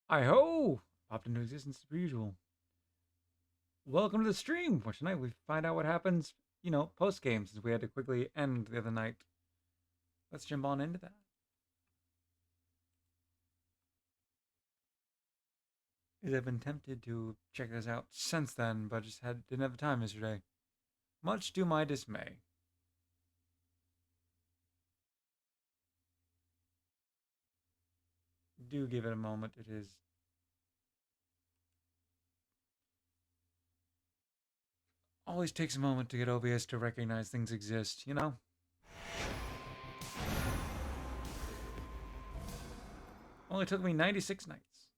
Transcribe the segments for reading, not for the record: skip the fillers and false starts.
Hi-ho! Popped into existence as per usual. Welcome to the stream, where tonight we find out what happens, post-game, since we had to quickly end the other night. Let's jump on into that. I've been tempted to check this out since then, but just didn't have the time yesterday. Much to my dismay. Do give it a moment. It is always takes a moment to get OBS to recognize things exist, Only took me 96 nights.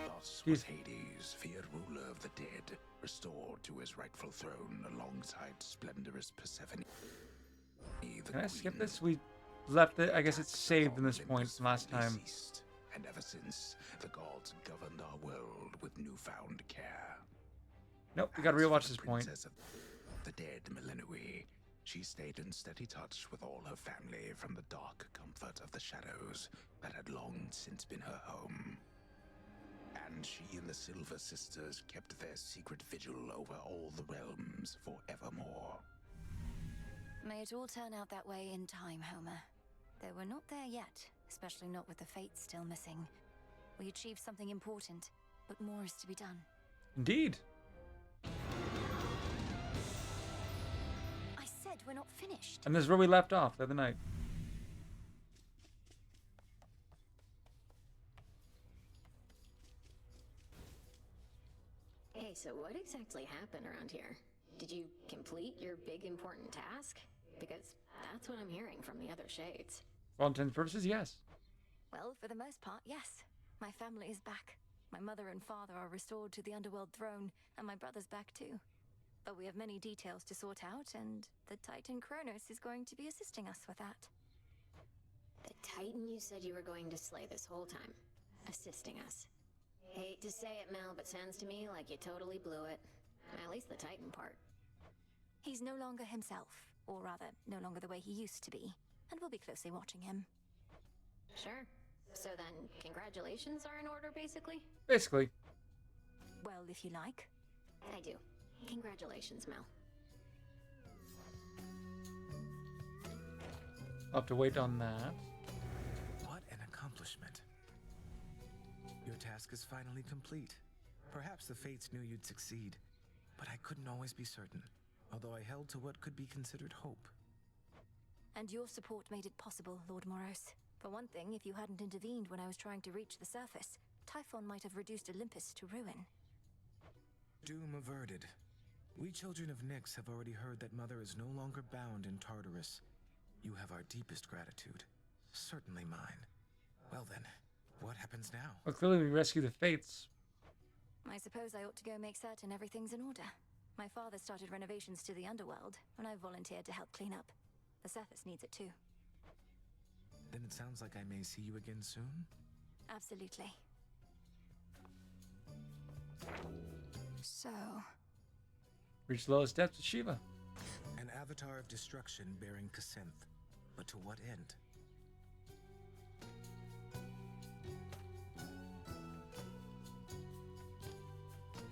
Thus was Hades, feared ruler of the dead, restored to his rightful throne alongside splendorous Persephone. Can I skip this? We left it. I guess it's saved in this point from last time. Ceased, and ever since, the gods governed our world with newfound care. Nope, we gotta rewatch this point. Princess of the dead Melinoi, she stayed in steady touch with all her family from the dark comfort of the shadows that had long since been her home. And she and the Silver Sisters kept their secret vigil over all the realms forevermore. May it all turn out that way in time, Homer. Though we're not there yet, especially not with the Fates still missing. We achieved something important, but more is to be done. Indeed. I said we're not finished. And this is where we left off the other night. Hey, so what exactly happened around here? Did you complete your big important task? Because that's what I'm hearing from the other shades. For all intents and purposes, yes. Well, for the most part, yes. My family is back. My mother and father are restored to the underworld throne, and my brother's back too. But we have many details to sort out, and the Titan Kronos is going to be assisting us with that. The Titan you said you were going to slay this whole time. Assisting us. Hate to say it, Mel, but sounds to me like you totally blew it. At least the Titan part. He's no longer himself, or rather, no longer the way he used to be, and we'll be closely watching him. Sure. So then, congratulations are in order, basically? Basically. Well, if you like. I do. Congratulations, Mel. I'll have to wait on that. What an accomplishment. Your task is finally complete. Perhaps the Fates knew you'd succeed, but I couldn't always be certain, although I held to what could be considered hope. And your support made it possible, Lord Moros. For one thing, if you hadn't intervened when I was trying to reach the surface, Typhon might have reduced Olympus to ruin. Doom averted. We children of Nyx have already heard that Mother is no longer bound in Tartarus. You have our deepest gratitude. Certainly mine. Well then, what happens now? Well, clearly we rescue the Fates. I suppose I ought to go make certain everything's in order. My father started renovations to the underworld, and I volunteered to help clean up. The surface needs it too. Then it sounds like I may see you again soon? Absolutely. So... Reach the lowest depths of Shiva. An avatar of destruction bearing Casenth. But to what end?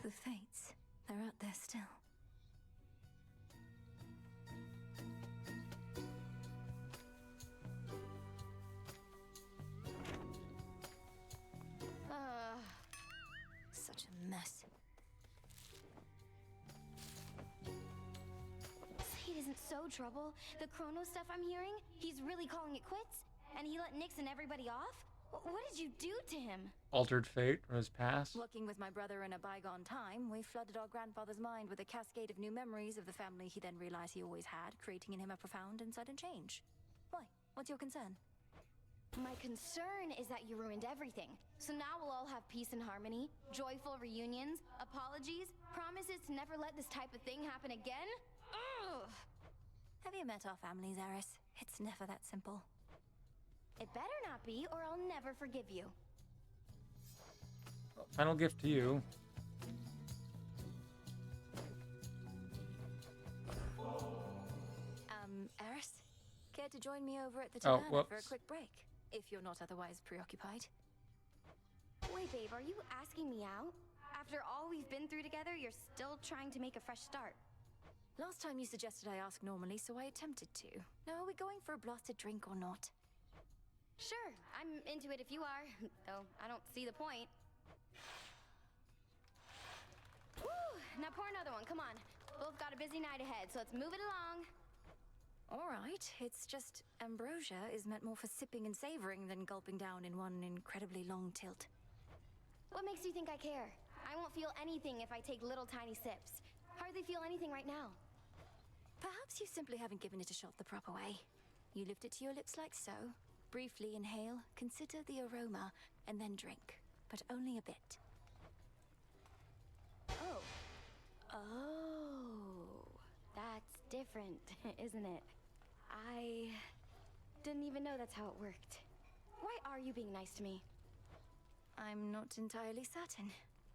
The Fates, they're out there still. Such a mess. It isn't so trouble. The Chrono stuff I'm hearing, he's really calling it quits? And he let Nyx and everybody off? What did you do to him? Altered fate or his past. Working with my brother in a bygone time, we flooded our grandfather's mind with a cascade of new memories of the family he then realized he always had, creating in him a profound and sudden change. Why? What's your concern? My concern is that you ruined everything. So now we'll all have peace and harmony, joyful reunions, apologies, promises to never let this type of thing happen again? Ugh! Have you met our families, Eris? It's never that simple. It better not be, or I'll never forgive you. Final gift to you. Eris? Care to join me over at the taverna whoops. for a quick break? If you're not otherwise preoccupied. Wait, babe, are you asking me out? After all we've been through together, you're still trying to make a fresh start. Last time you suggested I ask normally, so I attempted to. Now, are we going for a blasted drink or not? Sure, I'm into it if you are, though I don't see the point. Whew, now pour another one, come on. Both got a busy night ahead, so let's move it along. All right, it's just ambrosia is meant more for sipping and savoring than gulping down in one incredibly long tilt. What makes you think I care? I won't feel anything if I take little tiny sips. Hardly feel anything right now. Perhaps you simply haven't given it a shot the proper way. You lift it to your lips like so, briefly inhale, consider the aroma, and then drink, but only a bit. Oh. Oh. That's different, isn't it? I didn't even know that's how it worked. Why are you being nice to me? I'm not entirely certain.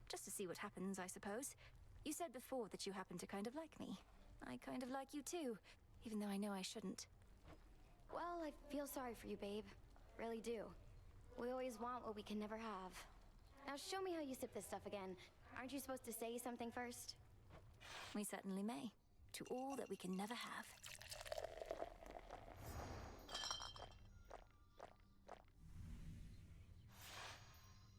Just to see what happens, I suppose. You said before that you happen to kind of like me. I kind of like you too, even though I know I shouldn't. Well, I feel sorry for you, babe. Really do. We always want what we can never have. Now show me how you sip this stuff again. Aren't you supposed to say something first? We certainly may. To all that we can never have.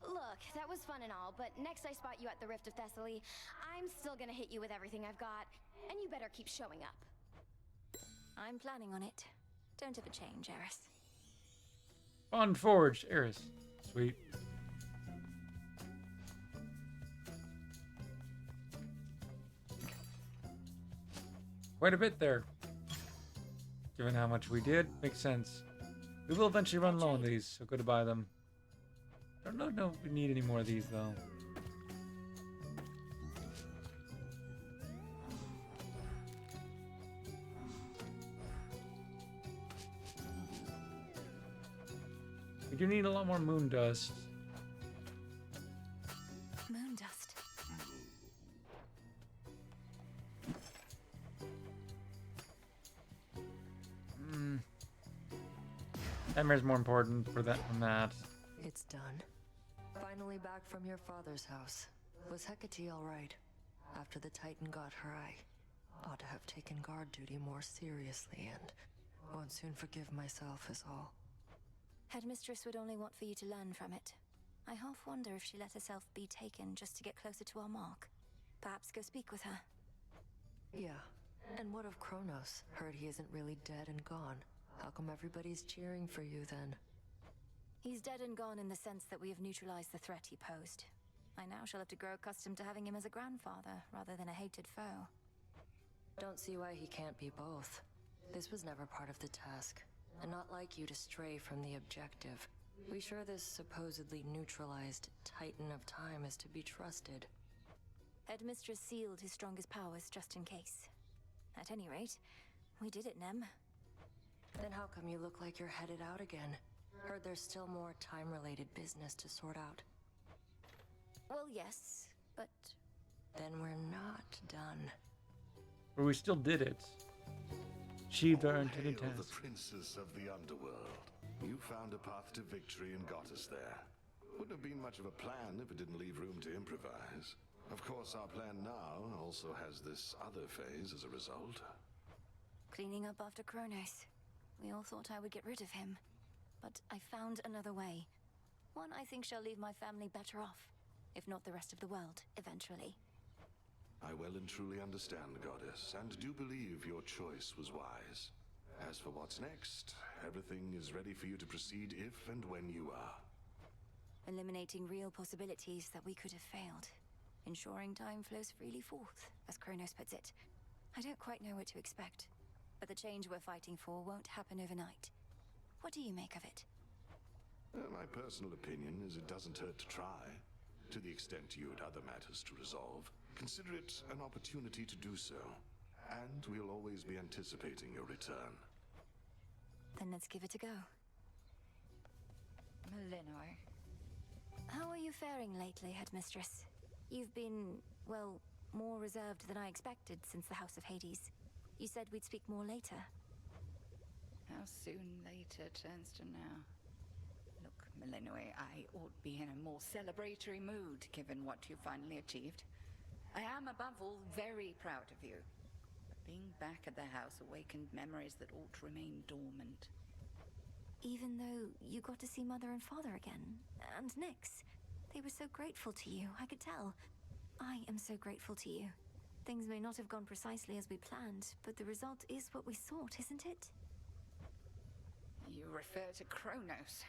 Look, that was fun and all, but next I spot you at the Rift of Thessaly, I'm still gonna hit you with everything I've got, and you better keep showing up. I'm planning on it. Don't ever change, Eris. Bond forged, Eris. Sweet. Quite a bit there. Given how much we did, makes sense. We will eventually run low on these, so good to buy them. Don't know if we need any more of these though. We do need a lot more moon dust. Moon dust. Nightmare's more important for that than that. It's done. Finally back from your father's house. Was Hecate alright? After the Titan got her, I ought to have taken guard duty more seriously and won't soon forgive myself is all. Headmistress would only want for you to learn from it. I half wonder if she let herself be taken just to get closer to our mark. Perhaps go speak with her. Yeah. And what of Kronos? Heard he isn't really dead and gone. How come everybody's cheering for you then? He's dead and gone in the sense that we have neutralized the threat he posed. I now shall have to grow accustomed to having him as a grandfather rather than a hated foe. Don't see why he can't be both. This was never part of the task, and not like you to stray from the objective. We sure this supposedly neutralized Titan of Time is to be trusted? Headmistress sealed his strongest powers just in case. At any rate, we did it, Nem. Then how come you look like you're headed out again? Heard there's still more time-related business to sort out. Well, yes, but... Then we're not done. But we still did it. Achieved our intended Hail the task. princess of the underworld. You found a path to victory and got us there. Wouldn't have been much of a plan if it didn't leave room to improvise. Of course, our plan now also has this other phase as a result. Cleaning up after Kronos. We all thought I would get rid of him. But I found another way. One I think shall leave my family better off. If not the rest of the world, eventually. I well and truly understand, Goddess, and do believe your choice was wise. As for what's next, everything is ready for you to proceed if and when you are. Eliminating real possibilities that we could have failed. Ensuring time flows freely forth, as Kronos puts it. I don't quite know what to expect, but the change we're fighting for won't happen overnight. What do you make of it? My personal opinion is it doesn't hurt to try. To the extent you had other matters to resolve, consider it an opportunity to do so. And we'll always be anticipating your return. Then let's give it a go. Melinor. How are you faring lately, Headmistress? You've been, well, more reserved than I expected since the House of Hades. You said we'd speak more later. How soon later turns to now. Look, Melinue, I ought be in a more celebratory mood given what you finally achieved. I am, above all, very proud of you. But being back at the house awakened memories that ought to remain dormant. Even though you got to see Mother and Father again, and Nyx, they were so grateful to you, I could tell. I am so grateful to you. Things may not have gone precisely as we planned, but the result is what we sought, isn't it? You refer to Kronos.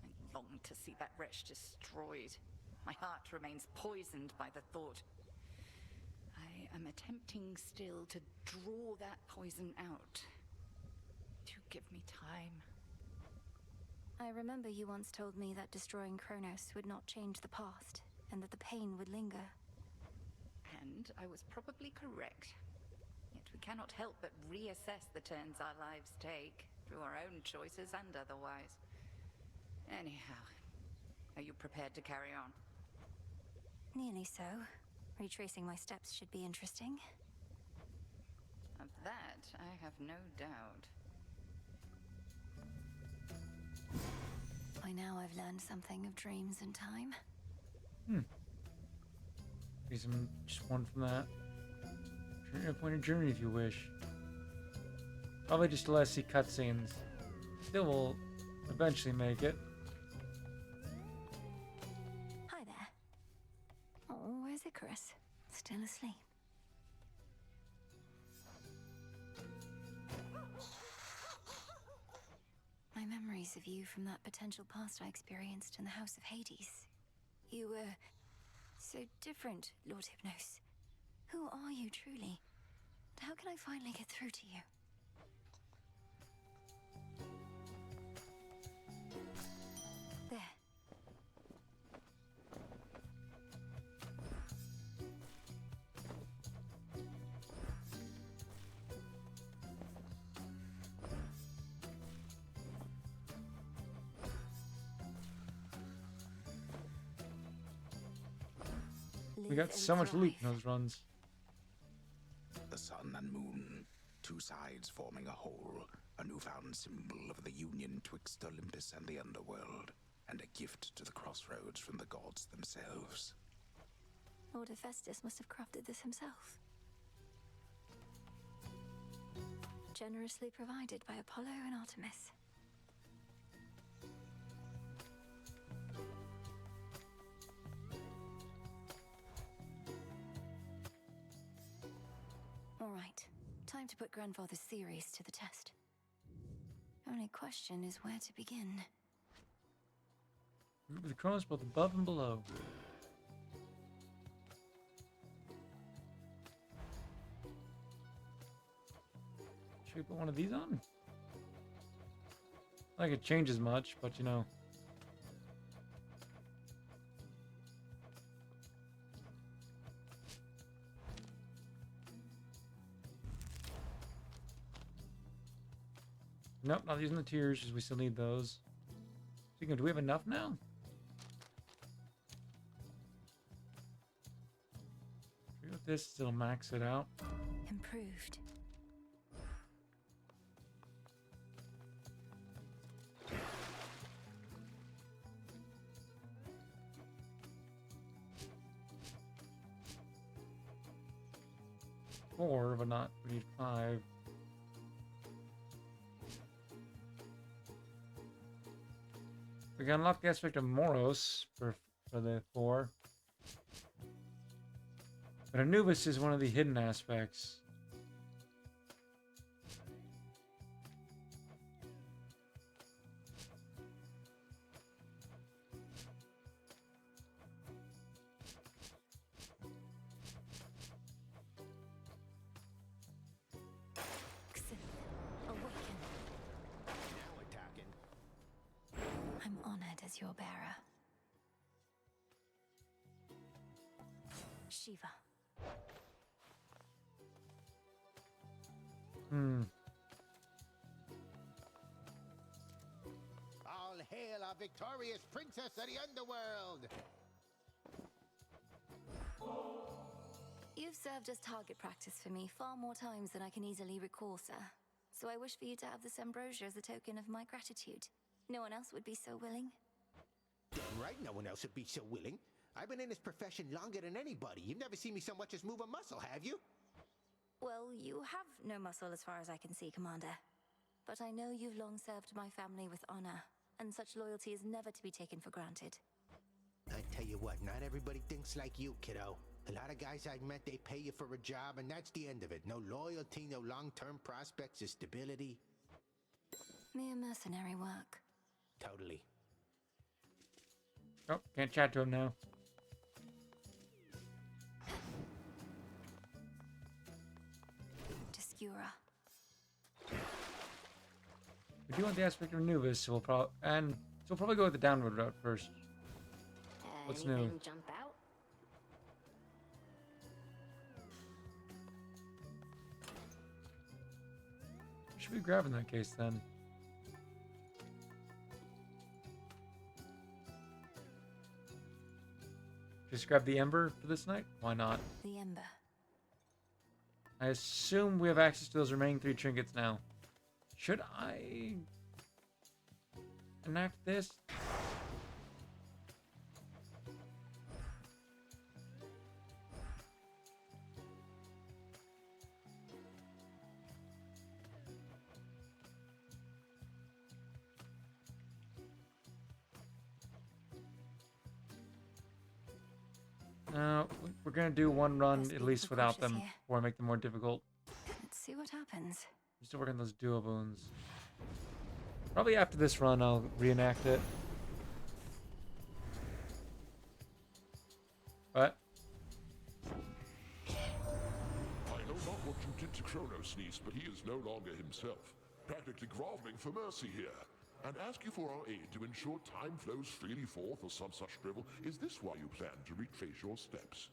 I long to see that wretch destroyed. My heart remains poisoned by the thought. I am attempting still to draw that poison out. Do give me time. I remember you once told me that destroying Kronos would not change the past, and that the pain would linger. And I was probably correct. Yet we cannot help but reassess the turns our lives take, through our own choices and otherwise. Anyhow, are you prepared to carry on? Nearly so. Retracing my steps should be interesting. Of that, I have no doubt. By now I've learned something of dreams and time. Just one from that. Point of journey if you wish. Probably just to let us see cutscenes. Still will eventually make it. Hi there. Oh, where's Icarus? Still asleep. My memories of you from that potential past I experienced in the House of Hades. You were so different, Lord Hypnos. Who are you truly? And how can I finally get through to you? There. We got so much loot in those runs. The sun and moon, two sides forming a whole, a newfound symbol of the union twixt Olympus and the underworld, and a gift to the crossroads from the gods themselves. Lord Hephaestus must have crafted this himself. Generously provided by Apollo and Artemis. All right, time to put Grandfather's theories to the test. Only question is where to begin. The Kronos both above and below. Should we put one of these on? Not like it changes much, but you know. Nope, not using the tears, because we still need those. Speaking of, do we have enough now? With this, still max it out. Improved. Four, but not, we need 5. We can unlock the aspect of Moros for the 4. But Anubis is one of the hidden aspects. Awaken. Now we're talking. I'm honored as your bearer. Shiva. All hail our victorious princess of the underworld! You've served as target practice for me far more times than I can easily recall, sir. So I wish for you to have this ambrosia as a token of my gratitude. No one else would be so willing. right, no one else would be so willing. I've been in this profession longer than anybody. You've never seen me so much as move a muscle, have you? Well, you have no muscle as far as I can see, Commander. But I know you've long served my family with honor, and such loyalty is never to be taken for granted. I tell you what, not everybody thinks like you, kiddo. A lot of guys I've met, they pay you for a job, and that's the end of it. No loyalty, no long-term prospects or stability. Mere mercenary work. Totally. Oh, can't chat to him now. Descura. We do want the aspect of Anubis, so we'll probably go with the downward route first. What's new? Anything jump out? What should we grab in that case then? Just grab the Ember for this night? Why not? The Ember. I assume we have access to those remaining 3 trinkets now. Should I enact this? We're gonna do one run Best at be least without them cautious here. before I make them more difficult. Let's see what happens. I'm still working on those duo boons. Probably after this run, I'll reenact it. What? I know not what you did to Kronos, niece, but he is no longer himself. Practically groveling for mercy here. And ask you for our aid to ensure time flows freely forth or some such drivel. Is this why you plan to retrace your steps?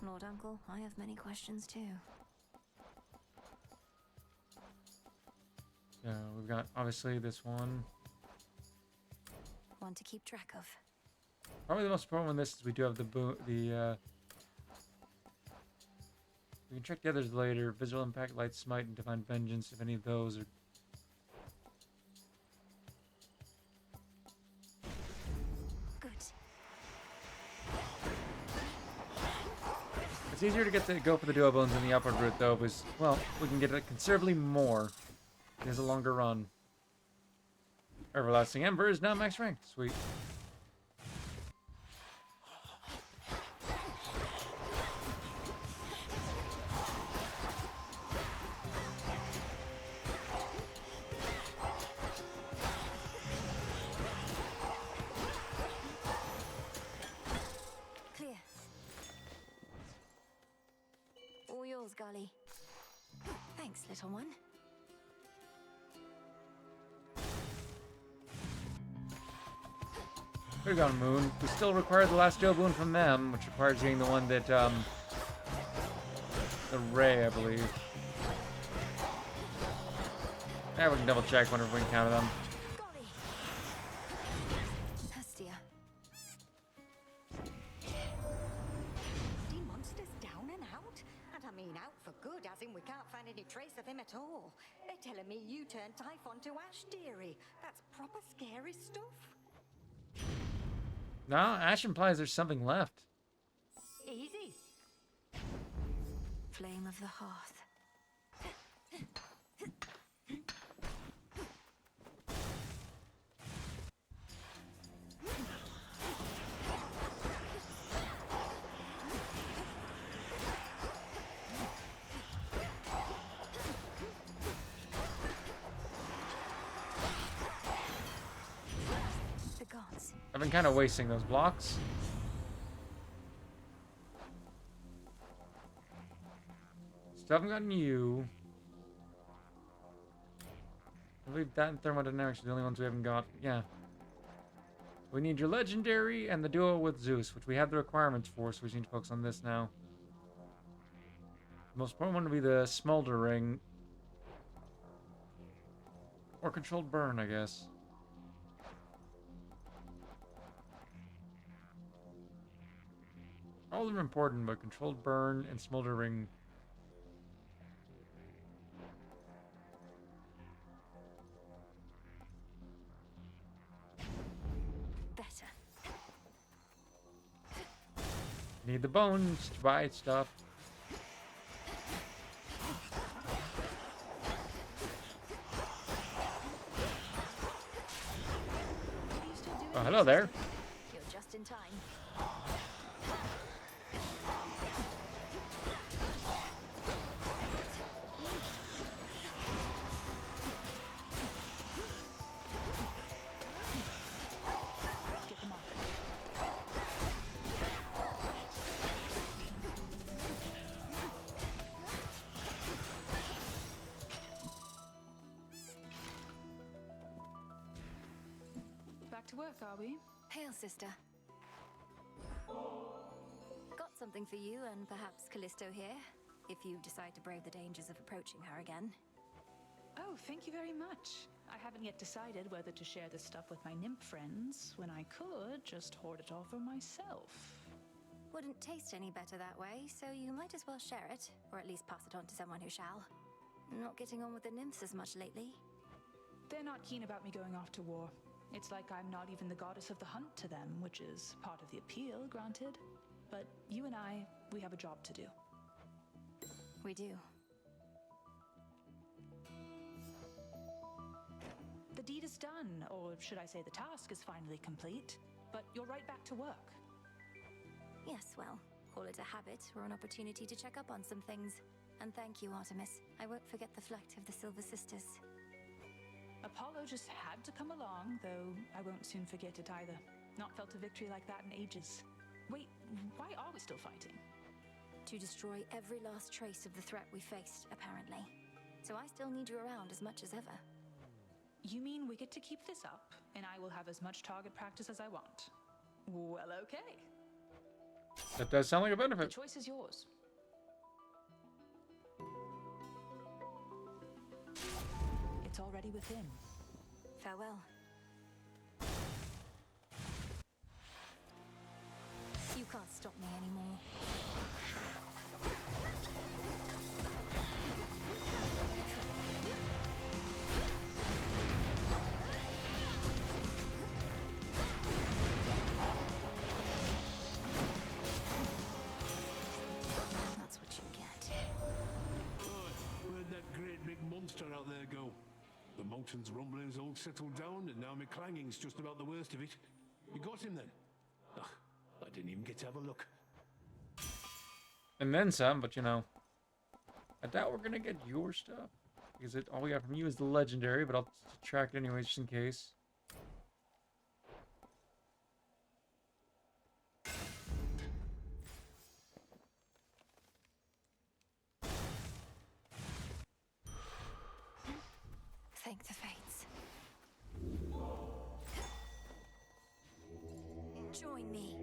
Lord Uncle, I have many questions too. So we've got obviously this one. One to keep track of. Probably the most important one. This is we do have we can check the others later. Visual Impact, Light Smite, and Divine Vengeance. If any of those are. Good. It's easier to go for the duo bones in the upward route though, because well, we can get it considerably more. It has a longer run. Everlasting Ember is now max ranked. Sweet. Clear. All yours, Golly. Thanks, little one. Good on Moon. We still require the last duo boon from them, which requires getting the one that the Ray, I believe. Yeah, we can double check whenever we encounter them. Golly. Hestia. The monster's down and out? And I mean out for good, as in we can't find any trace of him at all. They're telling me you turned Typhon to ash, dearie. That's proper scary stuff. No, Ash implies there's something left. Easy. Flame of the Hearth. The gods. I've been kind of wasting those blocks. Still haven't gotten you. I believe that and Thermodynamics are the only ones we haven't got. Yeah. We need your legendary and the duo with Zeus, which we have the requirements for, so we just need to focus on this now. The most important one would be the Smolder Ring. Or Controlled Burn, I guess. All of them are important, but Controlled Burn and Smolder Ring. Need the bones to buy stuff. Oh, hello there. You're just in time. Get them off. Back to work, are we? Hail, sister. Got something for you and perhaps Callisto here, if you decide to brave the dangers of approaching her again. Oh, thank you very much. I haven't yet decided whether to share this stuff with my nymph friends, when I could just hoard it all for myself. Wouldn't taste any better that way, so you might as well share it, or at least pass it on to someone who shall. Not getting on with the nymphs as much lately. They're not keen about me going off to war. It's like I'm not even the goddess of the hunt to them, which is part of the appeal, granted. But you and I, we have a job to do. We do. The deed is done, or should I say the task is finally complete. But you're right back to work. Yes, well, call it a habit or an opportunity to check up on some things. And thank you, Artemis. I won't forget the flight of the Silver Sisters. Apollo just had to come along, though I won't soon forget it either. Not felt a victory like that in ages. Wait, why are we still fighting? To destroy every last trace of the threat we faced, apparently. So I still need you around as much as ever. You mean we get to keep this up, and I will have as much target practice as I want? Well, okay. That does sound like a The benefit. choice is yours. It's already within. Farewell. You can't stop me anymore. That's what you get. Where'd that great big monster out there go? The mountain's rumbling's all settled down, and now my clanging's just about the worst of it. You got him then? Ugh, I didn't even get to have a look. And then some, but you know, I doubt we're gonna get your stuff because all we got from you is the legendary. But I'll subtract anyways, just in case. Thank the fates. Join me.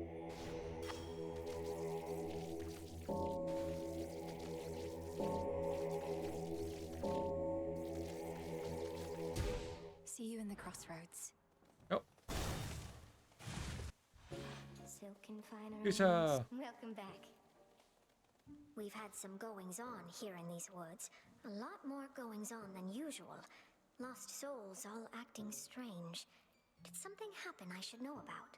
See you in the crossroads. Oh, Silken finery. Lisa. Welcome back. We've had some goings-on here in these woods. A lot more goings-on than usual. Lost souls all acting strange. Did something happen I should know about?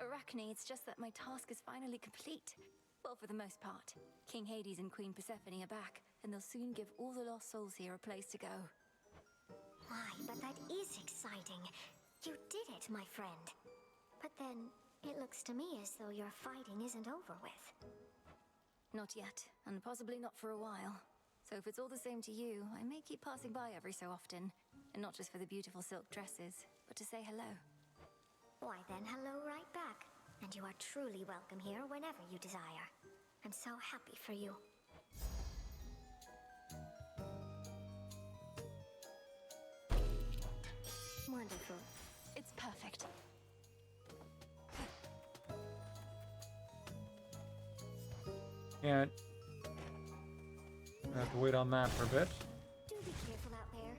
Arachne, it's just that my task is finally complete. Well, for the most part. King Hades and Queen Persephone are back, and they'll soon give all the lost souls here a place to go. Why, but that is exciting. You did it, my friend. But then, it looks to me as though your fighting isn't over with. Not yet, and possibly not for a while. So if it's all the same to you, I may keep passing by every so often. And not just for the beautiful silk dresses, but to say hello. Why then, hello right back. And you are truly welcome here whenever you desire. I'm so happy for you. Wonderful. It's perfect. And I have to wait on that for a bit. Do be careful out there.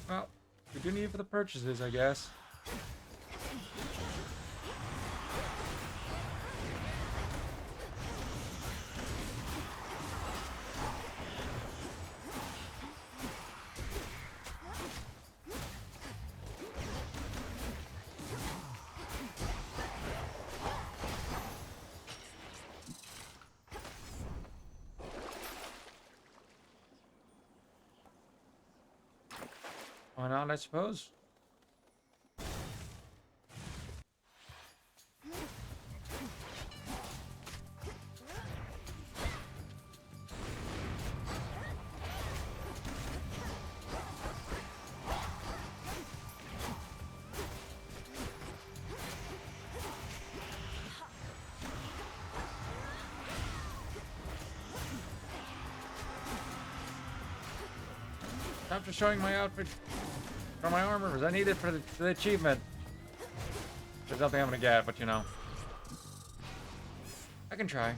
Well, we do need it for the purchases, I guess. Why not, I suppose? After showing my outfit for my armor, because I need it for the achievement. There's nothing I'm gonna get, but you know. I can try.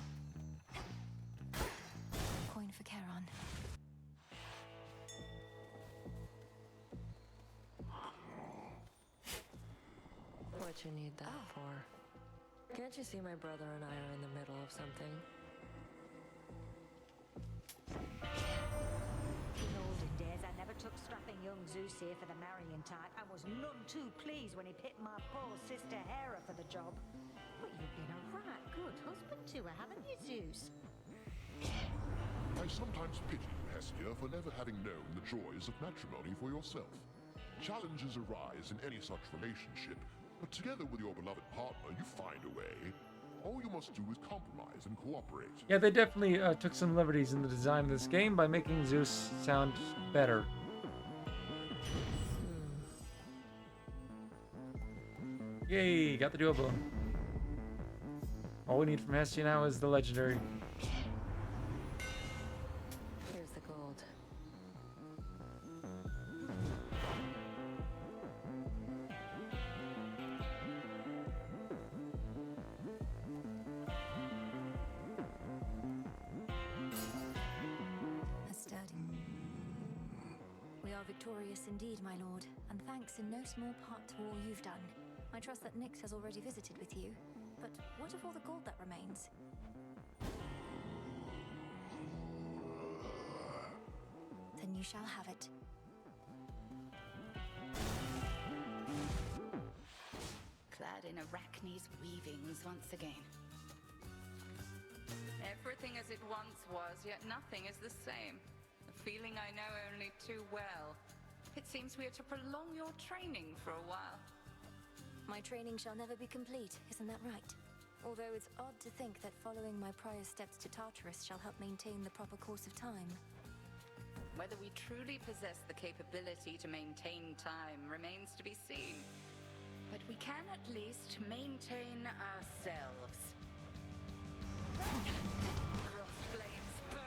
Coin for Charon. What you need that for? Can't you see my brother and I are in the middle of something? In olden days, I never took strapping young Zeus here for the marrying type, and was none too pleased when he picked my poor sister Hera for the job. But you've been a right good husband to her, haven't you, Zeus? I sometimes pity you, Hestia, for never having known the joys of matrimony for yourself. Challenges arise in any such relationship, but together with your beloved partner, you find a way. All you must do is compromise and cooperate. Yeah, they definitely took some liberties in the design of this game by making Zeus sound better. Yay, got the duo bone. All we need from Hestia now is the legendary. Here's the gold. A sturdy. We are victorious indeed, my lord, and thanks in no small part to all you've done. I trust that Nyx has already visited with you, but what of all the gold that remains? Then you shall have it. Clad in Arachne's weavings once again. Everything as it once was, yet nothing is the same. A feeling I know only too well. It seems we are to prolong your training for a while. My training shall never be complete, isn't that right? Although it's odd to think that following my prior steps to Tartarus shall help maintain the proper course of time. Whether we truly possess the capability to maintain time remains to be seen. But we can at least maintain ourselves. Cross flames burn.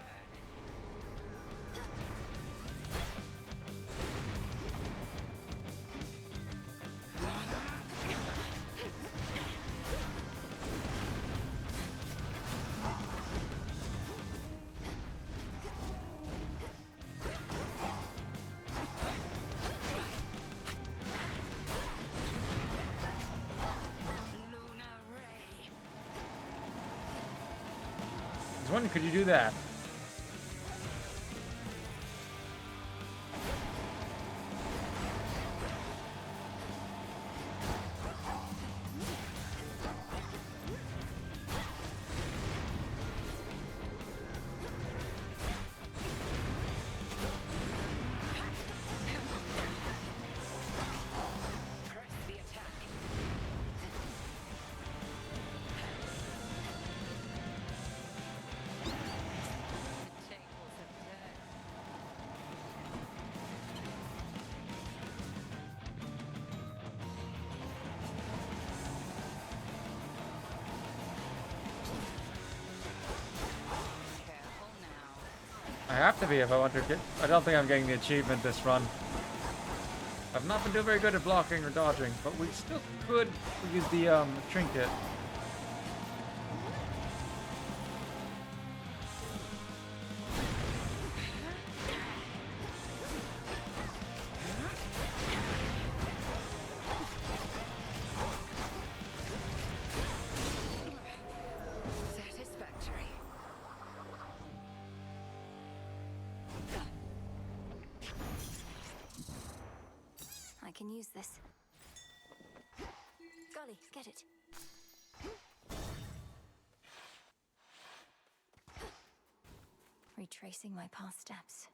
I was wondering, could you do that? I have to be if I want to get... I don't think I'm getting the achievement this run. I've not been doing very good at blocking or dodging, but we still could use the trinket. can use this. Golly, get it. Retracing my past steps.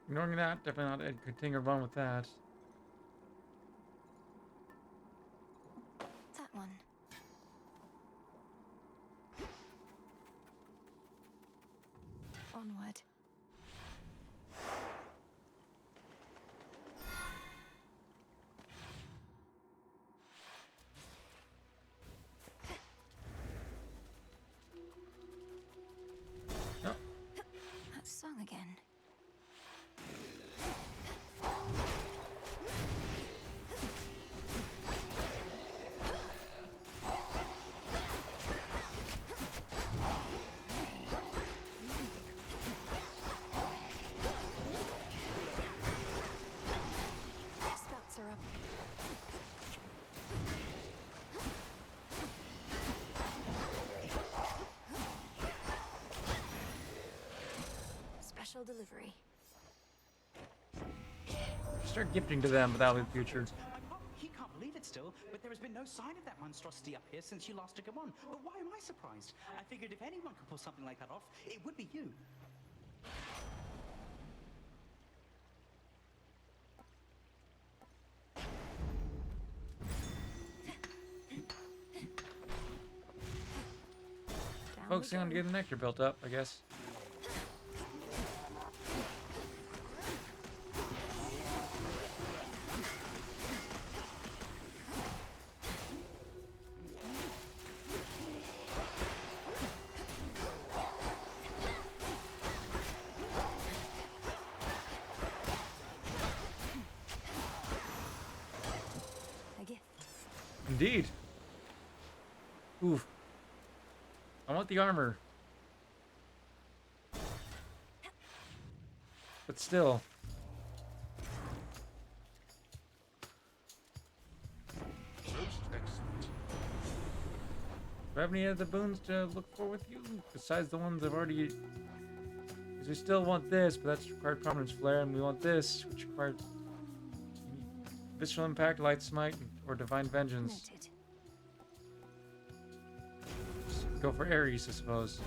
Ignoring that, definitely not continuing to run with that. That one. Onward. No. That song again. Spouts are up. Special delivery. Start gifting to them, but that'll be the future. He can't believe it still, but there has been no sign of that monstrosity up here since you last took him on. But why am I surprised? I figured if anyone could pull something like that off, it would be you. Focusing on getting the nectar built up, I guess. A gift. Indeed. Oof. I want the armor. But still. Most excellent. Do I have any other boons to look for with you? Besides the ones I've already... Because we still want this, but that's required Prominence Flare, and we want this, which requires... Visceral Impact, Light Smite, or Divine Vengeance. Noted. Go for Ares, I suppose.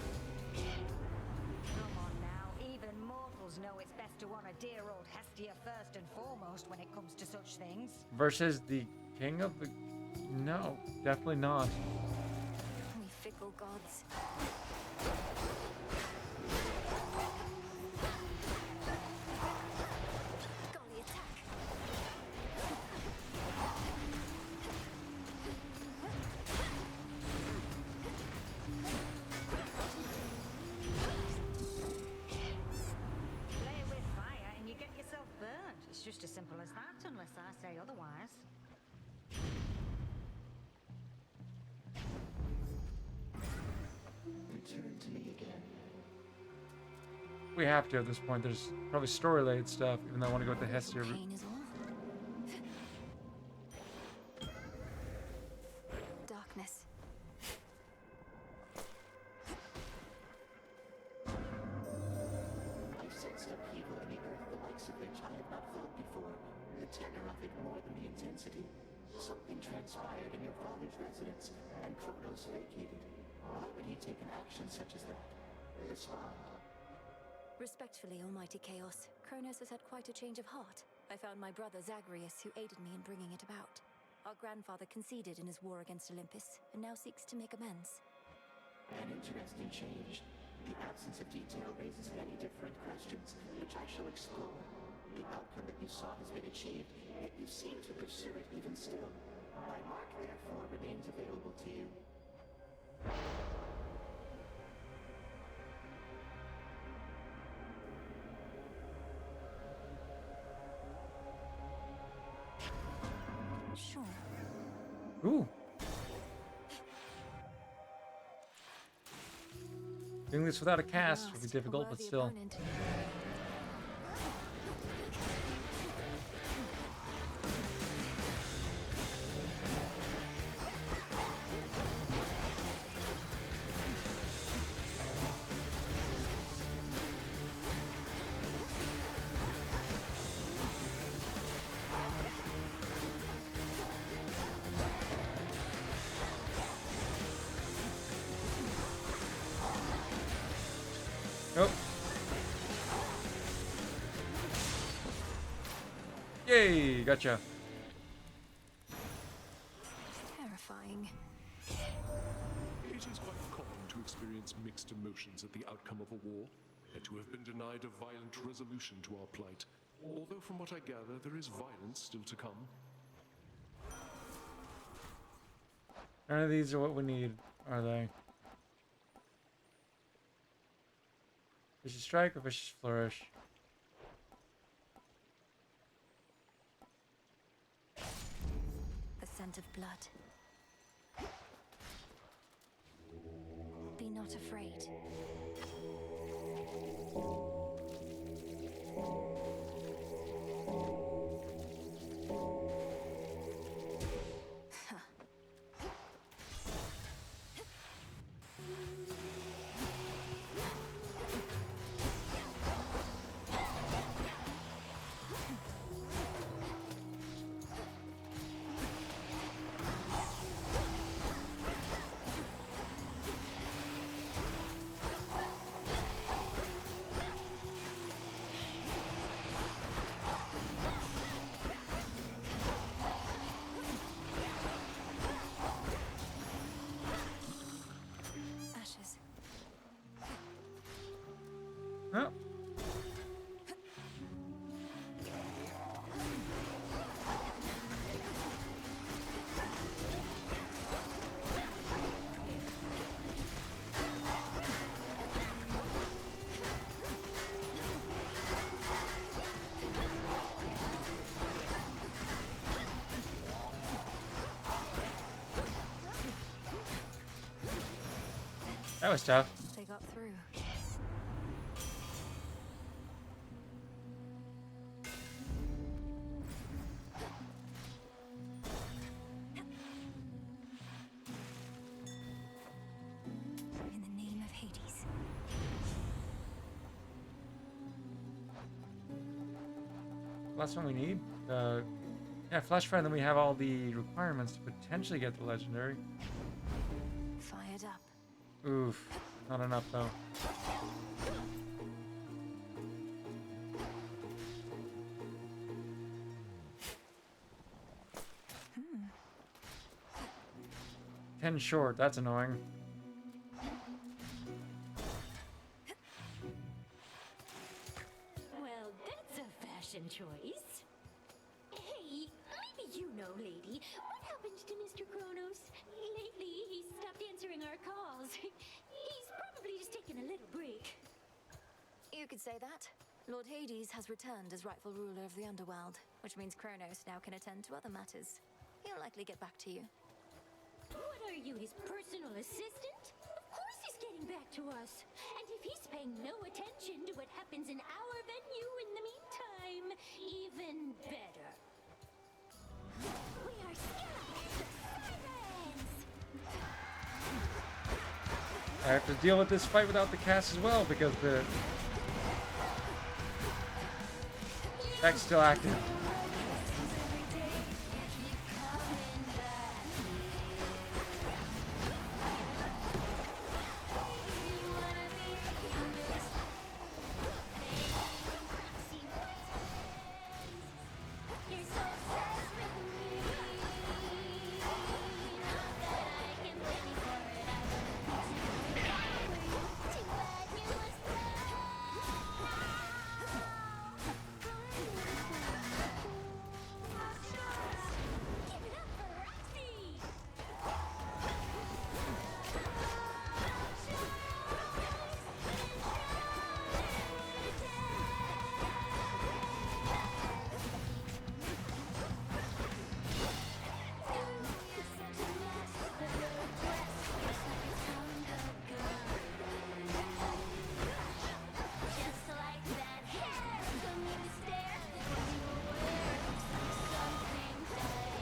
Come on now, even mortals know it's best to honor dear old Hestia first and foremost when it comes to such things. Versus the King of the... No, definitely not. We fickle gods. Golly, attack. Play with fire and you get yourself burned. It's just as simple as that, unless I say otherwise. Return to me again. We have to at this point. There's probably story-related stuff, even though I want to go with the Hestia route. Pain is all. Darkness. I sensed upheaval in the earth the likes of which I have not felt before. The tenor of it more than the intensity. Something transpired in your father's residence, and Kronos vacated. Why would he take an action such as that? Respond. Respectfully, Almighty Chaos, Kronos has had quite a change of heart. I found my brother Zagreus, who aided me in bringing it about. Our grandfather conceded in his war against Olympus, and now seeks to make amends. An interesting change. The absence of detail raises many different questions, which I shall explore. The outcome that you saw has been achieved, yet you seem to pursue it even still. My mark, therefore, remains available to you. Sure. Ooh. Doing this without a cast would be difficult, but still. Opponent. Nope. Yay! Gotcha. Terrifying. It is quite common to experience mixed emotions at the outcome of a war, and to have been denied a violent resolution to our plight. Although from what I gather, there is violence still to come. None of these are what we need, are they? Vicious Strike or Vicious Flourish? The scent of blood. Be not afraid. Ashes. Oh. That was tough. They got through. In the name of Hades. Last one we need. Yeah, Flash Fire, then we have all the requirements to potentially get the legendary. Fired up. Oof. Not enough though. Hmm. 10 short, that's annoying. Well, that's a fashion choice. Hey, maybe you know, lady. What happened to Mr. Kronos? Lately, he stopped answering our calls. He's probably just taking a little break. You could say that. Lord Hades has returned as rightful ruler of the underworld, which means Kronos now can attend to other matters. He'll likely get back to you. What are you, his personal assistant? Of course he's getting back to us. And if he's paying no attention to what happens in our venue in the meantime, even better. We are Sirens! I have to deal with this fight without the cast as well because the deck's still active.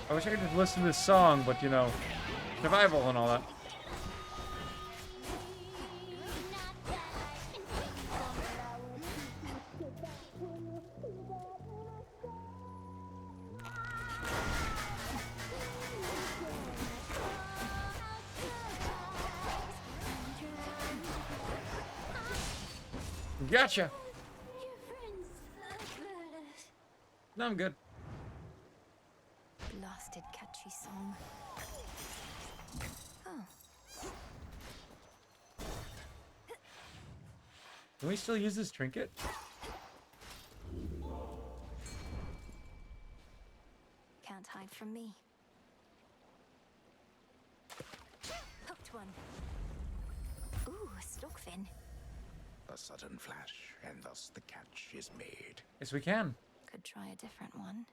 I wish I could just listen to this song, but you know, survival and all that. Gotcha. Your friends No, I'm good. Blasted catchy song. Oh. Can we still use this trinket? Can't hide from me. Hooked one. Ooh, a stockfin. A sudden flash, and thus the catch is made. Yes, we can. Could try a different one.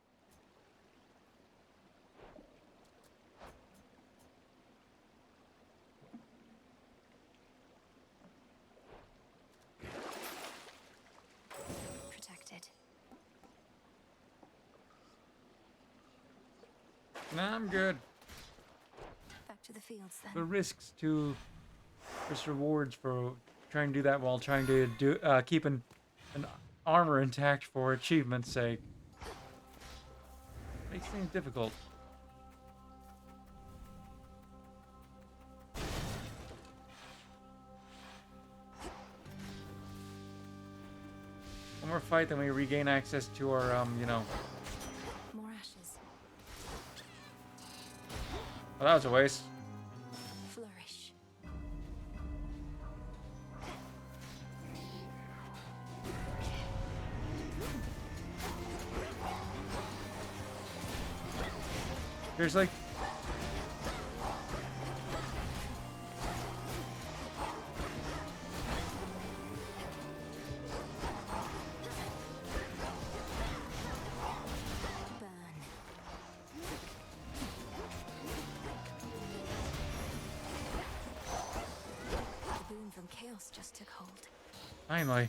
Protected. Nah, I'm good. Back to the fields then. The risks to risk rewards for trying to do that while trying to keep an armor intact for achievement's sake makes things difficult. One more fight, then we regain access to our you know. More ashes. Well, that was a waste. Flourish. There's like The boon from chaos just took hold. finally.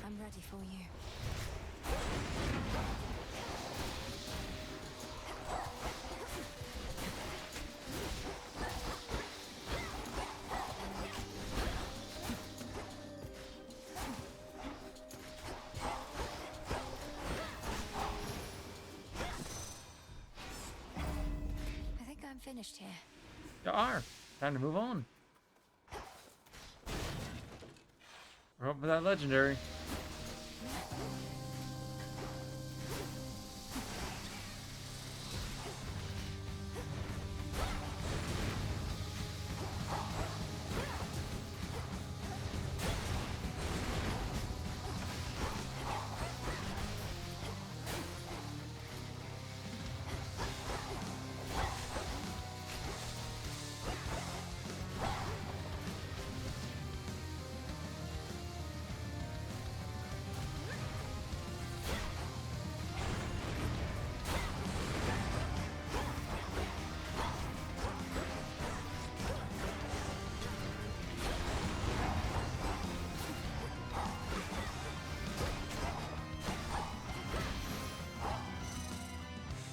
I'm ready for you. I think I'm finished here. You are. Time to move on. We're hoping for that legendary.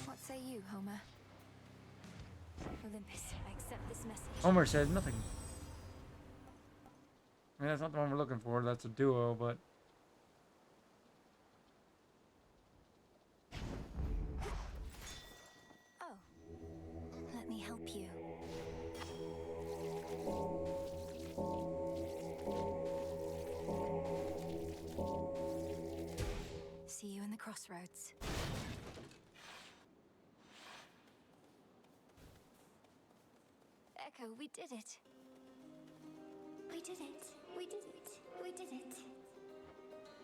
What say you, Homer? Olympus, I accept this message. Homer says nothing. I mean, that's not the one we're looking for. That's a duo, but Oh. Let me help you. See you in the crossroads. Echo, we did it. We did it. We did it. We did it.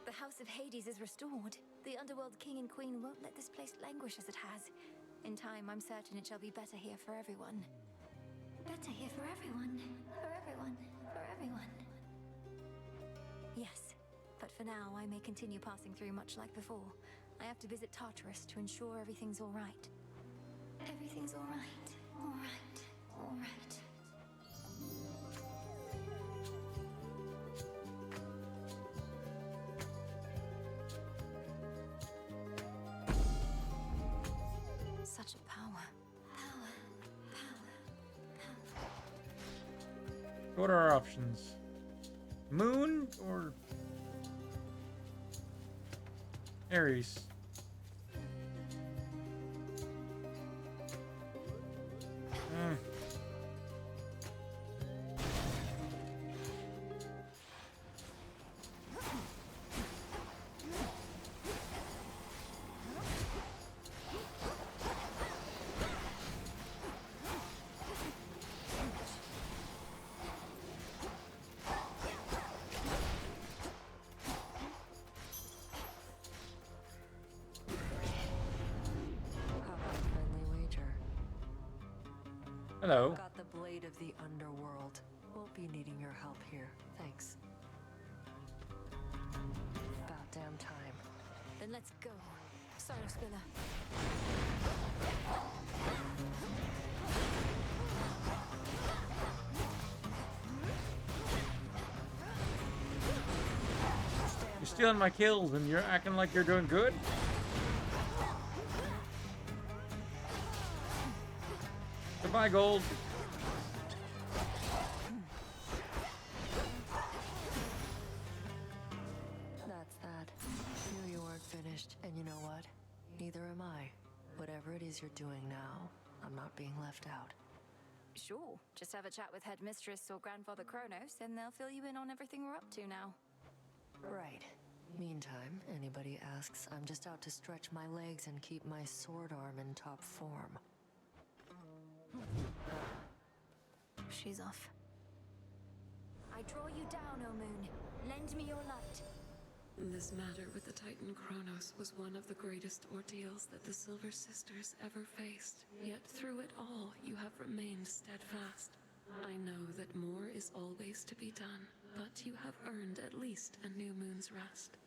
The House of Hades is restored. The Underworld King and Queen won't let this place languish as it has. In time, I'm certain it shall be better here for everyone. Better here for everyone. For everyone. For everyone. Yes, but for now, I may continue passing through much like before. I have to visit Tartarus to ensure everything's all right. Everything's all right. All right. All right. Such a power. what are our options? Moon or Aries? Hello. Got the blade of the underworld. Won't be needing your help here. Thanks. About damn time. Then let's go. Solar Spiller. You're stealing my kills and you're acting like you're doing good? Goodbye, gold. That's that. Knew you weren't finished, and you know what? Neither am I. Whatever it is you're doing now, I'm not being left out. Sure. Just have a chat with Headmistress or Grandfather Kronos, and they'll fill you in on everything we're up to now. Right. Meantime, anybody asks, I'm just out to stretch my legs and keep my sword arm in top form. She's off. I draw you down, O Moon. Lend me your light. This matter with the Titan Kronos was one of the greatest ordeals that the Silver Sisters ever faced. Yet through it all, you have remained steadfast. I know that more is always to be done, but you have earned at least a new moon's rest.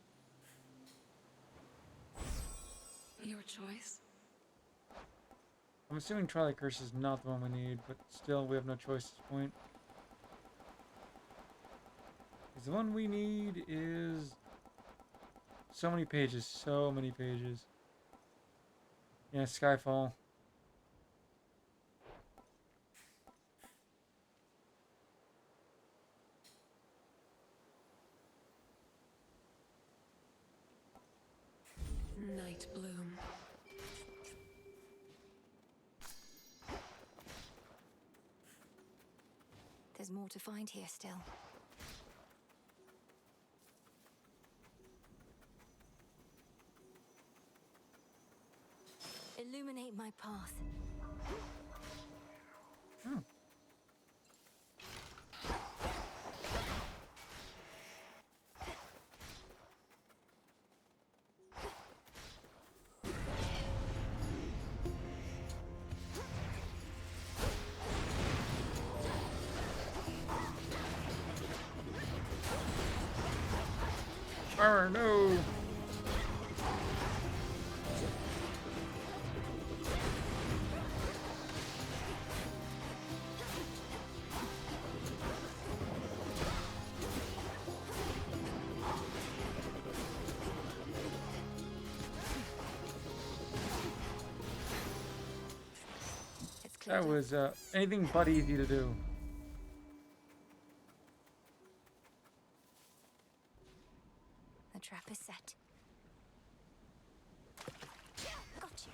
Your choice? I'm assuming Twilight Curse is not the one we need, but still, we have no choice at this point. Because the one we need is so many pages, so many pages. Yeah, Skyfall. Night Bloom. There's more to find here still. Illuminate my path. Oh. Armor, no! That was anything but easy to do. The trap is set. Got you.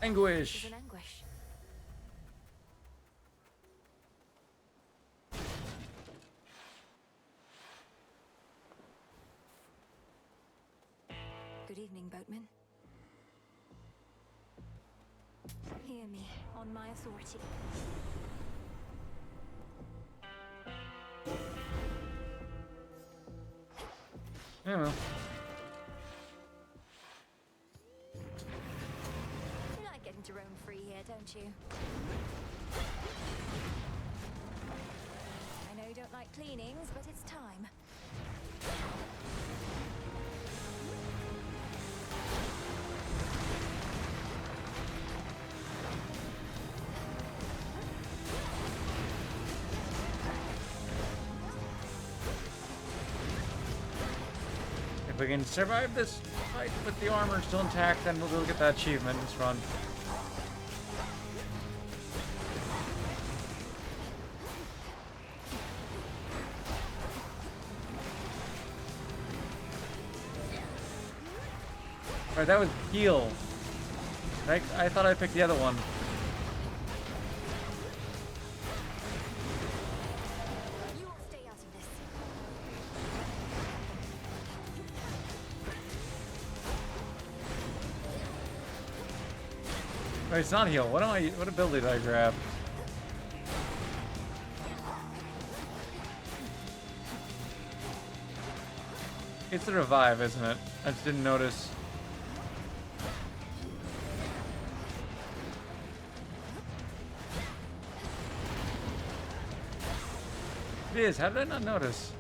Anguish. There's an anguish. Good evening, boatman. Hear me on my authority. Yeah, well. You like getting to roam free here, don't you? I know you don't like cleanings, but it's time. If we can survive this fight with the armor still intact, then we'll get that achievement in this run. Alright, that was heal. I thought I picked the other one. You will stay out of this. Oh, it's not heal. What ability did I grab? It's the revive, isn't it? I just didn't notice. It is. How did I not notice?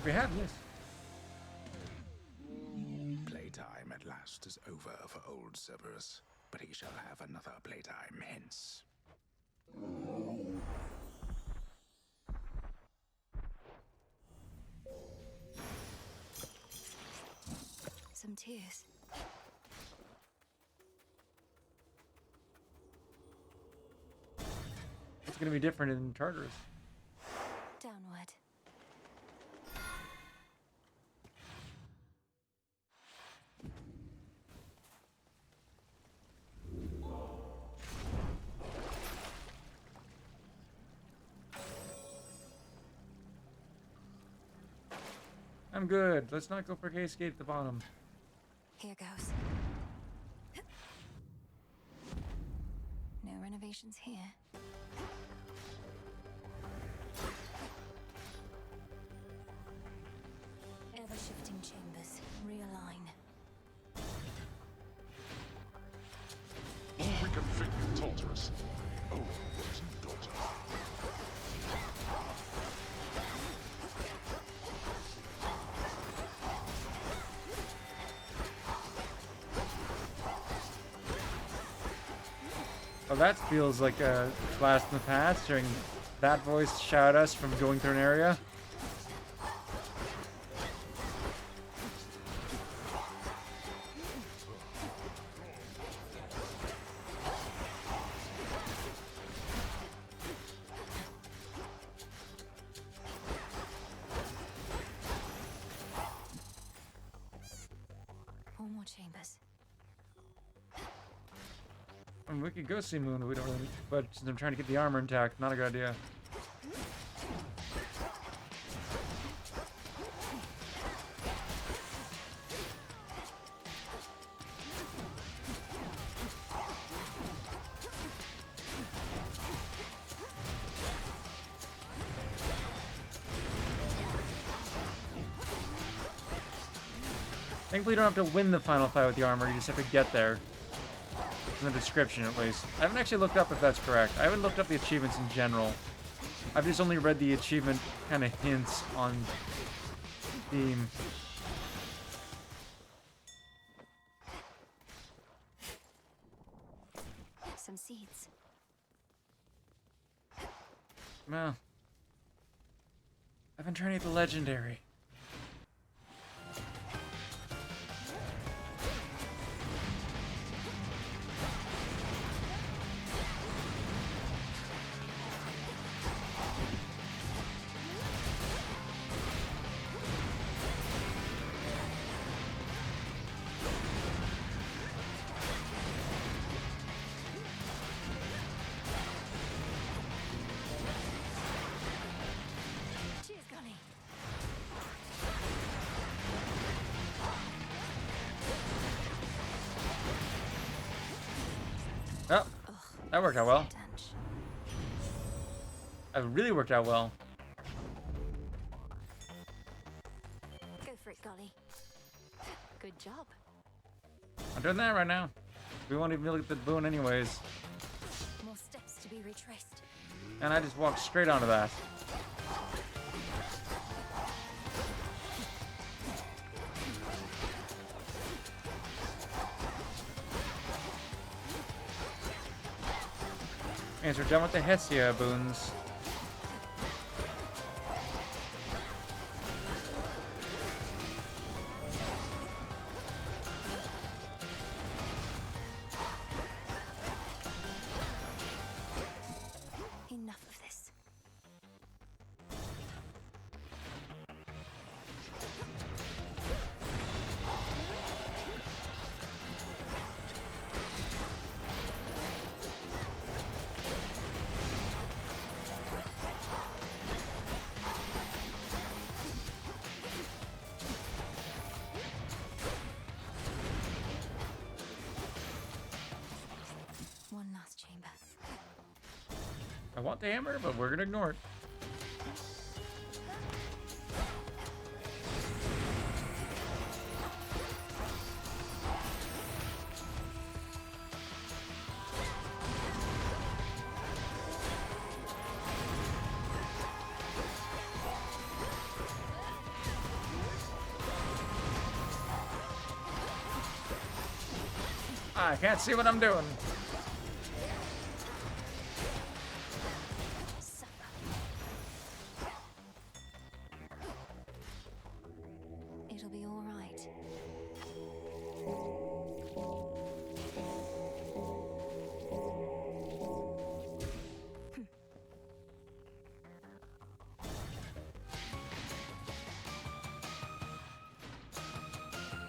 We have, yes. Playtime at last is over for old Cerberus, but he shall have another playtime hence. Some tears. It's gonna be different in Tartarus. Downward. I'm good. Let's not go for Cascade at the bottom. Here goes. No renovations here. Ever-shifting chambers. Realign. All reconfigured Tartarus. Oh, what daughter. Oh, that feels like a blast in the past, hearing that voice shout us from going through an area. Four more chambers. I mean, we could go see Moon, but we don't really. But since I'm trying to get the armor intact, not a good idea. Thankfully, you don't have to win the final fight with the armor, you just have to get there. In the description, at least. I haven't actually looked up if that's correct. I haven't looked up the achievements in general. I've just only read the achievement kind of hints on Steam. Some seeds. No. I've been trying to get the legendary. Cheers, Gunny. Oh, that worked out well. That really worked out well. Go for it, Golly. Good job. I'm doing that right now. We won't even look at the boon anyways. More steps to be retraced. And I just walked straight onto that. Answer done with the Hestia boons. Enough of this. One last chamber. I want the hammer, but we're gonna ignore it. I can't see what I'm doing. It'll be all right.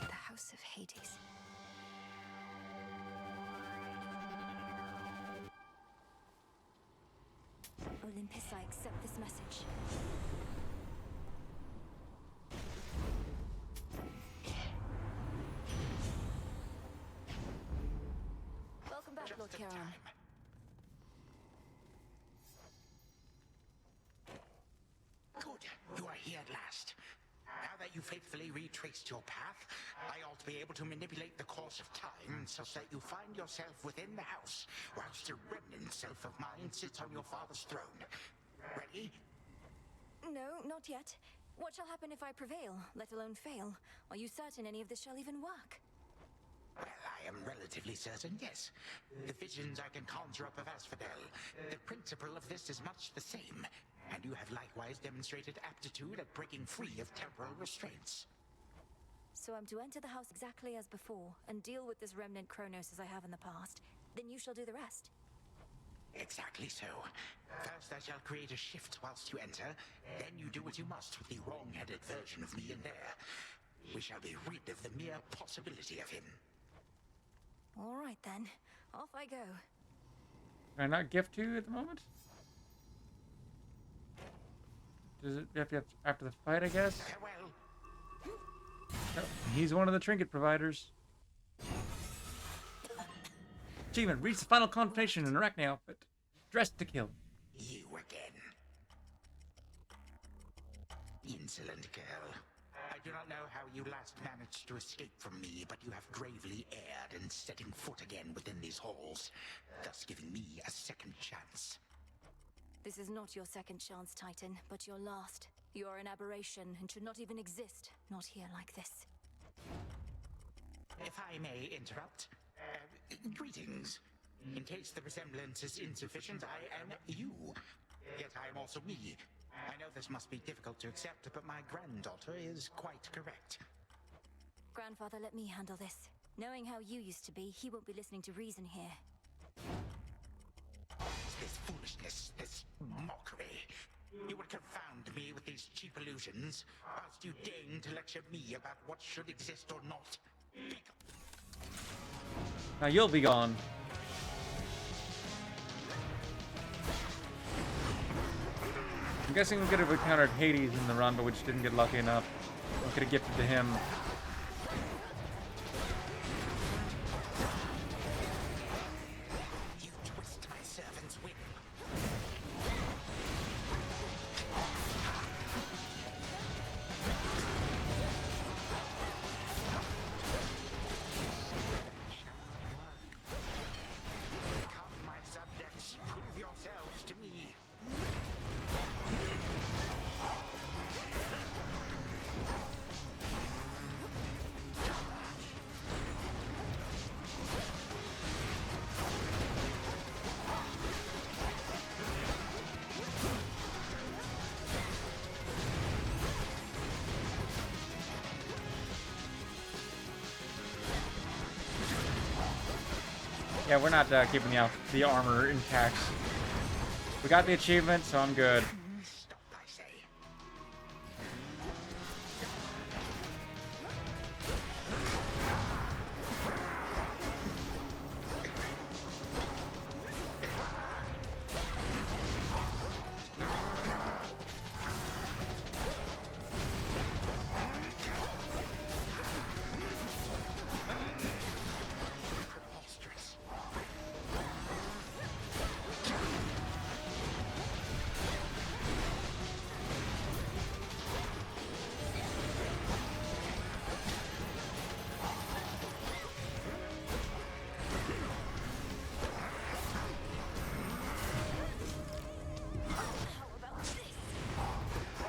The House of Hades. Olympus, I accept this message. Welcome back, Lord Charon. Good, you are here at last. Now that you faithfully retraced your path, I ought to be able to manipulate the course of time such that you find yourself within the house, whilst a remnant self of mine sits on your father's throne. Ready? No, not yet. What shall happen if I prevail, let alone fail? Are you certain any of this shall even work? Well, I am relatively certain, yes. The visions I can conjure up of Asphodel, the principle of this is much the same, and you have likewise demonstrated aptitude at breaking free of temporal restraints. So I'm to enter the house exactly as before, and deal with this remnant Kronos as I have in the past. Then you shall do the rest. Exactly so. First I shall create a shift whilst you enter, then you do what you must with the wrong-headed version of me in there. We shall be rid of the mere possibility of him. All right then, off I go. Can I not gift to you at the moment? Does it have to after the fight, I guess? Farewell. Oh, he's one of the trinket providers. Achievement, reach the final confrontation in Arachne outfit. Dressed to kill. You again. Insolent girl. I do not know how you last managed to escape from me, but you have gravely erred in setting foot again within these halls, thus giving me a second chance. This is not your second chance, Titan, but your last. You are an aberration and should not even exist. Not here like this. If I may interrupt, greetings. In case the resemblance is insufficient, I am you. Yet I am also me. I know this must be difficult to accept, but my granddaughter is quite correct. Grandfather, let me handle this. Knowing how you used to be, he won't be listening to reason here. This foolishness, this mockery. You would confound me with these cheap illusions, whilst you deign to lecture me about what should exist or not. Now you'll be gone. I'm guessing we could have encountered Hades in the run, but we just didn't get lucky enough. We could have gifted to him. You twist my servant's whim. Come, my subjects, prove yourselves to me. Yeah, we're not keeping the armor intact. We got the achievement, so I'm good.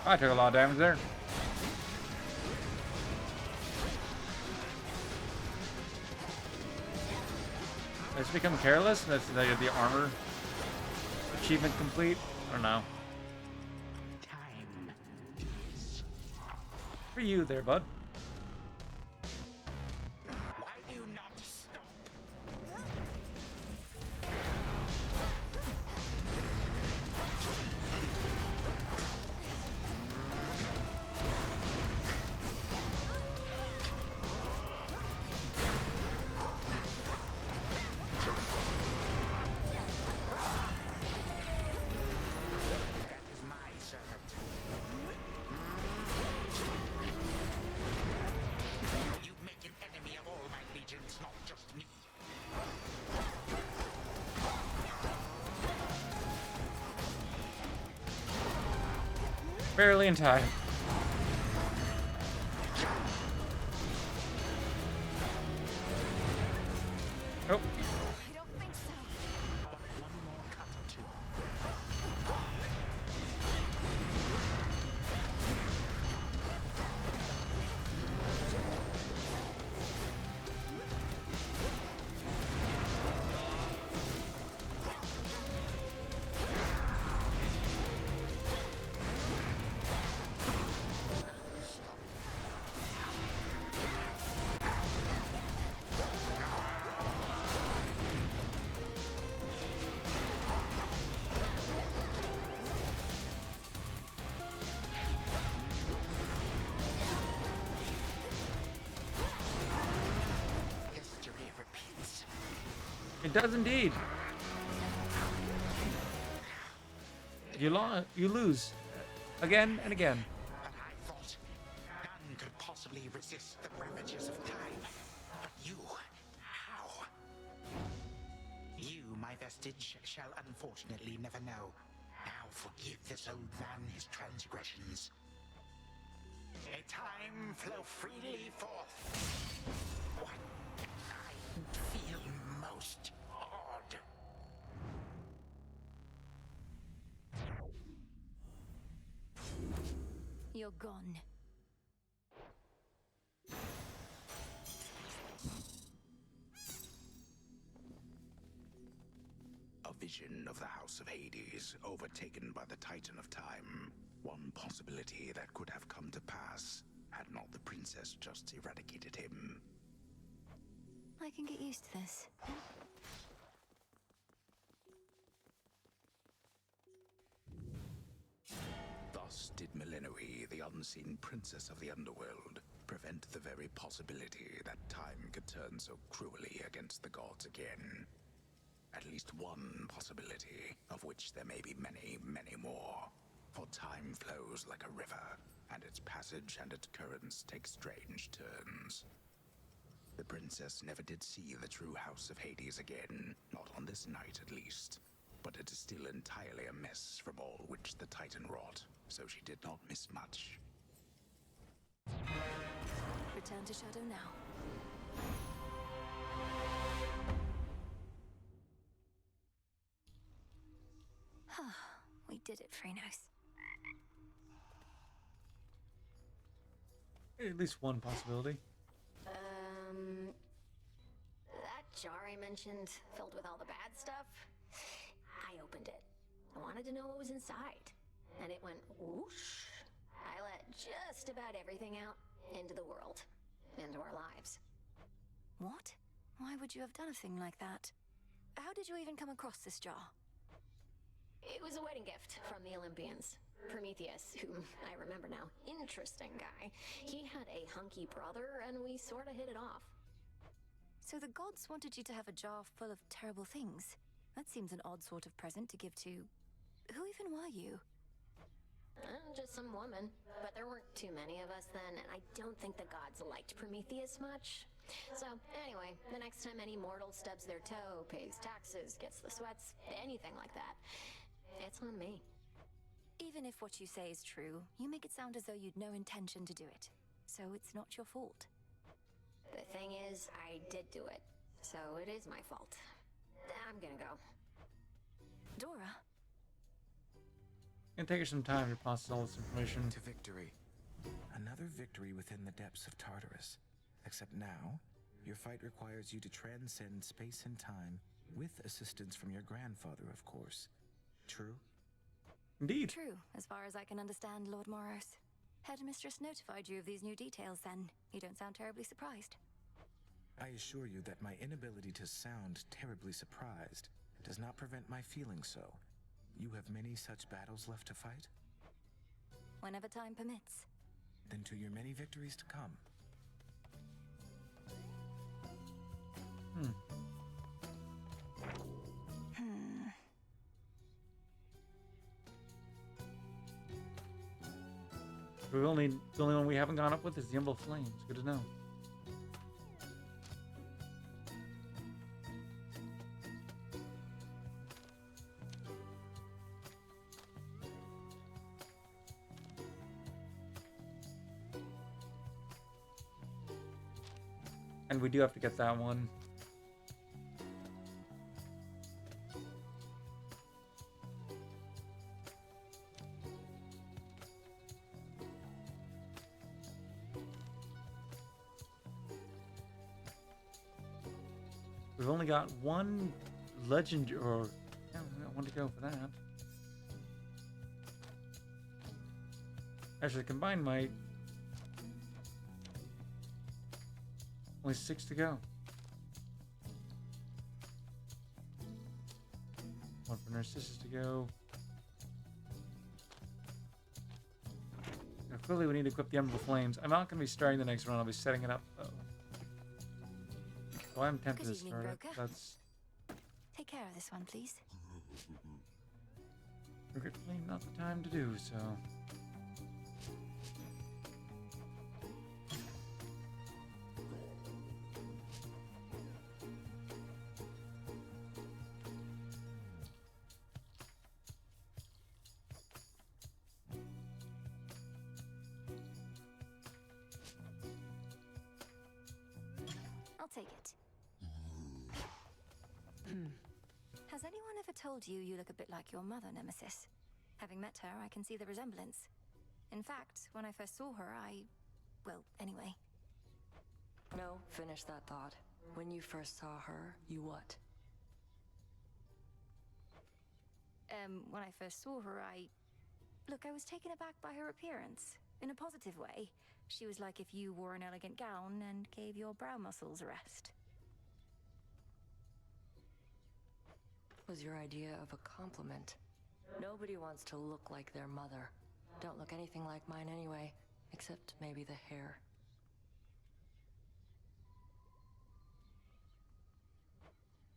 I took a lot of damage there. It's become careless. That's the armor achievement complete. I don't know. For you there, bud. Barely in time. Oh. It does indeed. You lose. Again and again. But I thought none could possibly resist the ravages of time. But you, how? You, my vestige, shall unfortunately never know. Now forgive this old man his transgressions. May time flow freely forth. What I feel most odd. You're gone. A vision of the House of Hades, overtaken by the Titan of Time. One possibility that could have come to pass, had not the princess just eradicated him. I can get used to this. Thus did Millenoi, the unseen princess of the underworld, prevent the very possibility that time could turn so cruelly against the gods again. At least one possibility, of which there may be many, many more. For time flows like a river, and its passage and its currents take strange turns. The princess never did see the true House of Hades again, not on this night at least. But it is still entirely a mess from all which the Titan wrought, so she did not miss much. Return to Shadow now. We did it, Frenos. At least one possibility. That jar I mentioned, filled with all the bad stuff, I opened it. I wanted to know what was inside. And it went whoosh. I let just about everything out into the world, into our lives. What? Why would you have done a thing like that? how did you even come across this jar? It was a wedding gift from the Olympians. Prometheus, whom I remember now, interesting guy. He had a hunky brother, and we sort of hit it off. So the gods wanted you to have a jar full of terrible things. That seems an odd sort of present to give to... Who even were you? Just some woman. But there weren't too many of us then, and I don't think the gods liked Prometheus much. So, anyway, the next time any mortal stubs their toe, pays taxes, gets the sweats, anything like that, it's on me. Even if what you say is true, you make it sound as though you'd no intention to do it. So it's not your fault. The thing is, I did do it. So it is my fault. I'm gonna go. Dora? It's gonna take her some time to process all this information. To victory. Another victory within the depths of Tartarus. Except now, your fight requires you to transcend space and time, with assistance from your grandfather, of course. True? Indeed. True, as far as I can understand, Lord Moros. Headmistress notified you of these new details then. You don't sound terribly surprised. I assure you that my inability to sound terribly surprised does not prevent my feeling so. You have many such battles left to fight? Whenever time permits. Then to your many victories to come. The only one we haven't gone up with is the Emerald Flames. Good to know. And we do have to get that one. We've only got one legend, or yeah, I want to go for that. Actually, combined might. Only 6 to go. One for Narcissus to go. Now, clearly we need to equip the Emerald Flames. I'm not going to be starting the next round. I'll be setting it up, though. So I'm tempted to start it. That's... Take care of this one, please. Regretfully not the time to do so. I'll take it. Has anyone ever told you you look a bit like your mother, Nemesis? Having met her, I can see the resemblance. In fact, when I first saw her, well, anyway. No, finish that thought. When you first saw her, you what? When I first saw her, Look, I was taken aback by her appearance. In a positive way. She was like if you wore an elegant gown and gave your brow muscles a rest. Was your idea of a compliment? Nobody wants to look like their mother. Don't look anything like mine anyway, except maybe the hair.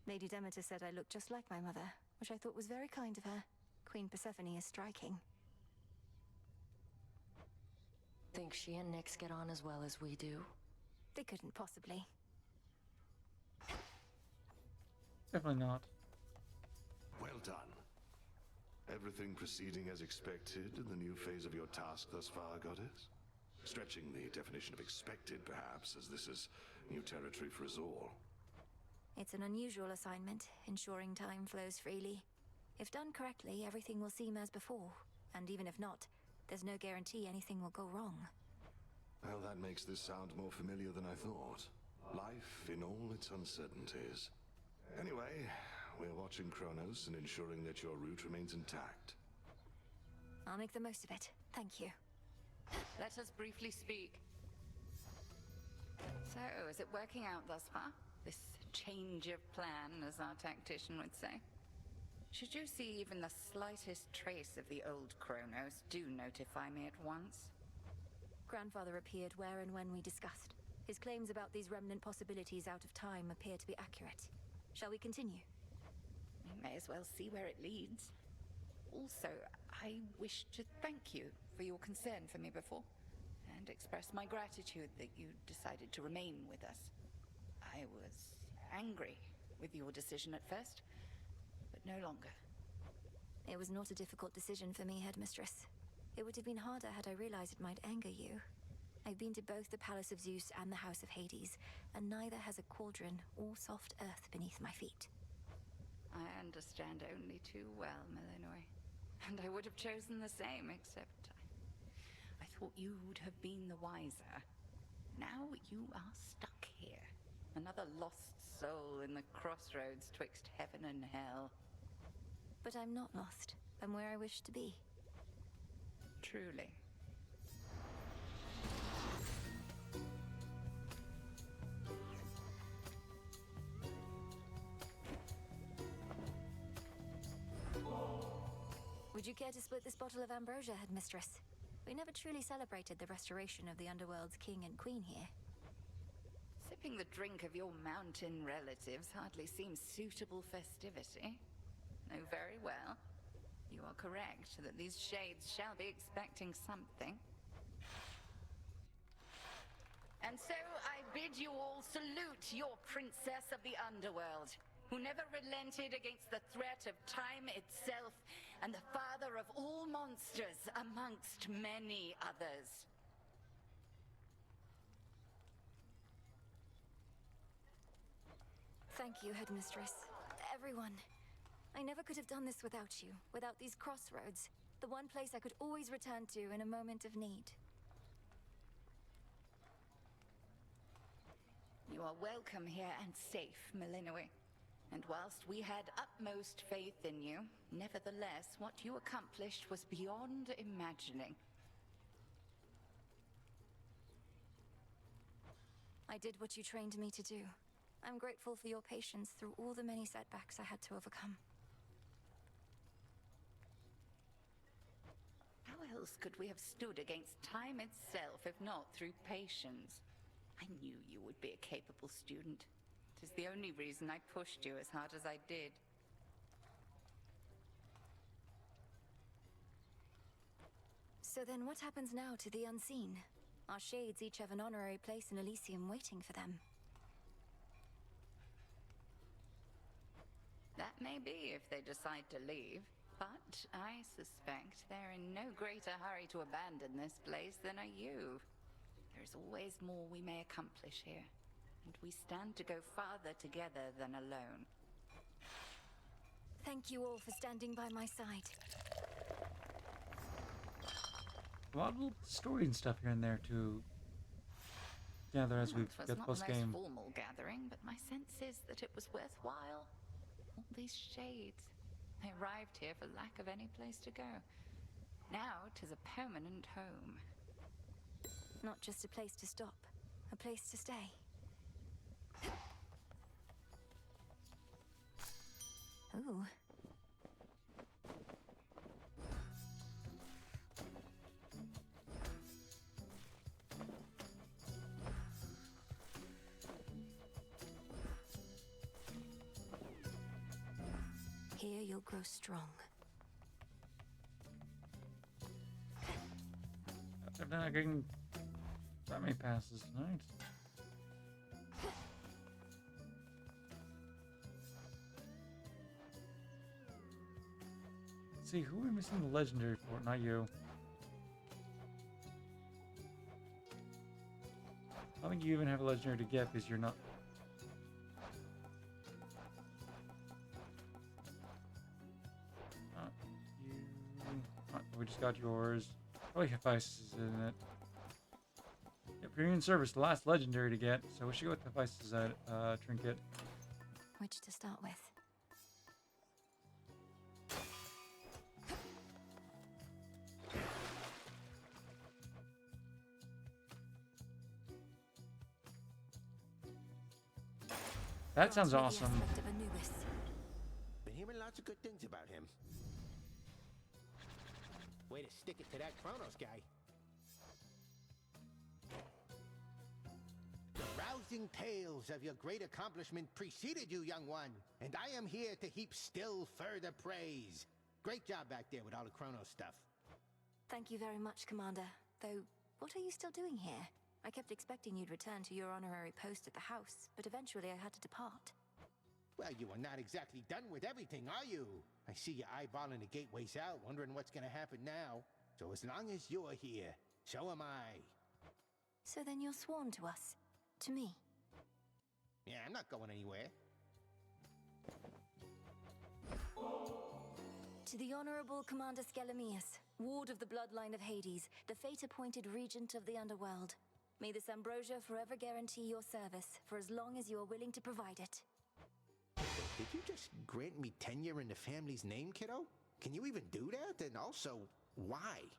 Lady Demeter said I looked just like my mother, which I thought was very kind of her. Queen Persephone is striking. Think she and Nyx get on as well as we do? They couldn't possibly. Definitely not. Well done. Everything proceeding as expected in the new phase of your task thus far, Goddess? Stretching the definition of expected, perhaps, as this is new territory for us all. It's an unusual assignment, ensuring time flows freely. If done correctly, everything will seem as before. And even if not, there's no guarantee anything will go wrong. Well, that makes this sound more familiar than I thought. Life in all its uncertainties. Anyway, we're watching Kronos and ensuring that your route remains intact. I'll make the most of it. Thank you. Let us briefly speak. So, is it working out thus far? This change of plan, as our tactician would say. Should you see even the slightest trace of the old Kronos, do notify me at once. Grandfather appeared where and when we discussed. His claims about these remnant possibilities out of time appear to be accurate. Shall we continue? We may as well see where it leads. Also, I wish to thank you for your concern for me before, and express my gratitude that you decided to remain with us. I was angry with your decision at first, but no longer. It was not a difficult decision for me, Headmistress. It would have been harder had I realized it might anger you. I've been to both the Palace of Zeus and the House of Hades, and neither has a cauldron or soft earth beneath my feet. I understand only too well, Millenoi. And I would have chosen the same, except I thought you would have been the wiser. Now you are stuck here. Another lost soul in the crossroads twixt heaven and hell. But I'm not lost. I'm where I wish to be. Truly. Would you care to split this bottle of ambrosia, Headmistress? We never truly celebrated the restoration of the Underworld's king and queen here. Sipping the drink of your mountain relatives hardly seems suitable festivity. No, very well. You are correct that these shades shall be expecting something. And so I bid you all salute your princess of the Underworld, who never relented against the threat of time itself, and the father of all monsters, amongst many others. Thank you, Headmistress. Everyone. I never could have done this without you, without these crossroads, the one place I could always return to in a moment of need. You are welcome here and safe, Millenoi. And whilst we had utmost faith in you, nevertheless, what you accomplished was beyond imagining. I did what you trained me to do. I'm grateful for your patience through all the many setbacks I had to overcome. How else could we have stood against time itself if not through patience? I knew you would be a capable student. It is the only reason I pushed you as hard as I did. So then what happens now to the unseen? Our shades each have an honorary place in Elysium waiting for them. That may be if they decide to leave, but I suspect they're in no greater hurry to abandon this place than are you. There's always more we may accomplish here, and we stand to go farther together than alone. Thank you all for standing by my side. A lot of little story and stuff here and there to gather as we It get was post not the game. most formal gathering, but my sense is that it was worthwhile. All these shades. They arrived here for lack of any place to go. Now 'tis a permanent home. Not just a place to stop, a place to stay. Ooh. Here you'll grow strong. I'm not getting that many passes tonight. Let's see, who are we missing the legendary for? Not you. I don't think you even have a legendary to get because you're not. You. We just got yours. Probably Hephaestus, isn't it? Yep, you're in service, the last legendary to get, so we should go with Hephaestus' trinket. Which to start with? That sounds Grant me the awesome. aspect of Anubis. Been hearing lots of good things about him. Way to stick it to that Kronos guy. The rousing tales of your great accomplishment preceded you, young one, and I am here to heap still further praise. Great job back there with all the Kronos stuff. Thank you very much, Commander. Though, what are you still doing here? I kept expecting you'd return to your honorary post at the house, but eventually I had to depart. Well, you are not exactly done with everything, are you? I see you eyeballing the gateways out, wondering what's gonna happen now. So as long as you're here, so am I. So then you're sworn to us. To me. Yeah, I'm not going anywhere. To the Honorable Commander Skelemius, Ward of the Bloodline of Hades, the fate-appointed Regent of the Underworld. May this ambrosia forever guarantee your service, for as long as you are willing to provide it. Did you just grant me tenure in the family's name, kiddo? Can you even do that? And also, why?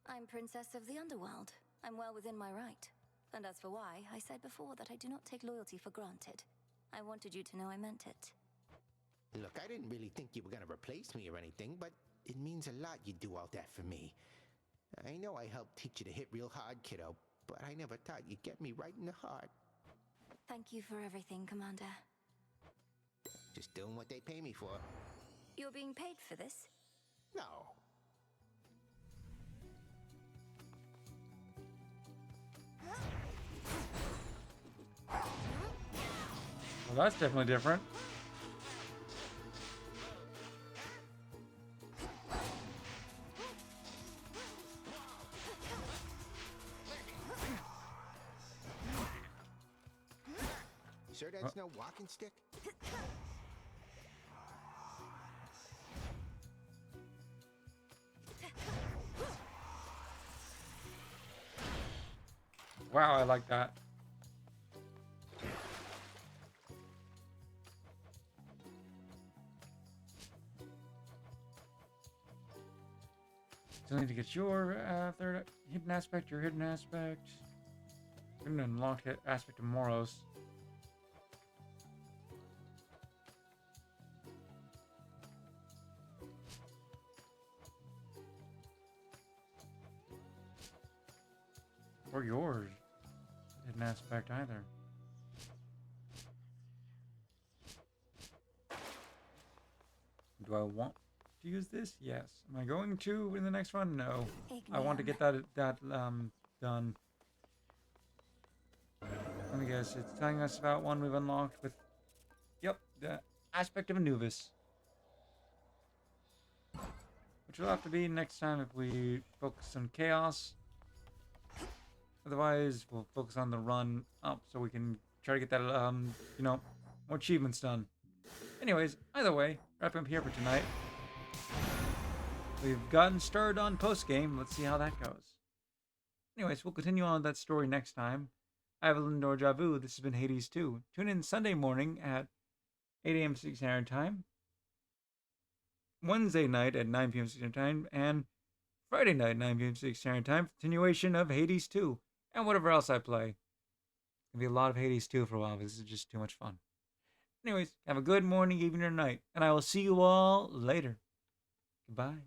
I'm Princess of the Underworld. I'm well within my right. And as for why, I said before that I do not take loyalty for granted. I wanted you to know I meant it. Look, I didn't really think you were gonna replace me or anything, but it means a lot you do all that for me. I know I helped teach you to hit real hard, kiddo, but I never thought you'd get me right in the heart. Thank you for everything, Commander. Just doing what they pay me for. You're being paid for this? No. Well, that's definitely different. You sure that's no walking stick? Wow, I like that. Still need to get your third hidden aspect, your hidden aspect. I'm gonna unlock that aspect of Moros. Or yours. Hidden aspect either. Do I want to use this? Yes. Am I going to in the next one? No. I want to get that done. Let me guess. It's telling us about one we've unlocked with. Yep, the aspect of Anubis. Which will have to be next time if we focus on chaos. Otherwise, we'll focus on the run up so we can try to get that, you know, more achievements done. Anyways, either way, wrapping up here for tonight. We've gotten started on post-game. Let's see how that goes. Anyways, we'll continue on that story next time. I've Lindor Javu. This has been Hades 2. Tune in Sunday morning at 8 a.m. Pacific Standard Time. Wednesday night at 9 p.m. Pacific Standard Time. And Friday night at 9 p.m. Pacific Standard Time. Continuation of Hades 2. And whatever else I play. It's going to be a lot of Hades 2 for a while. This is just too much fun. Anyways, have a good morning, evening, or night. And I will see you all later. Goodbye.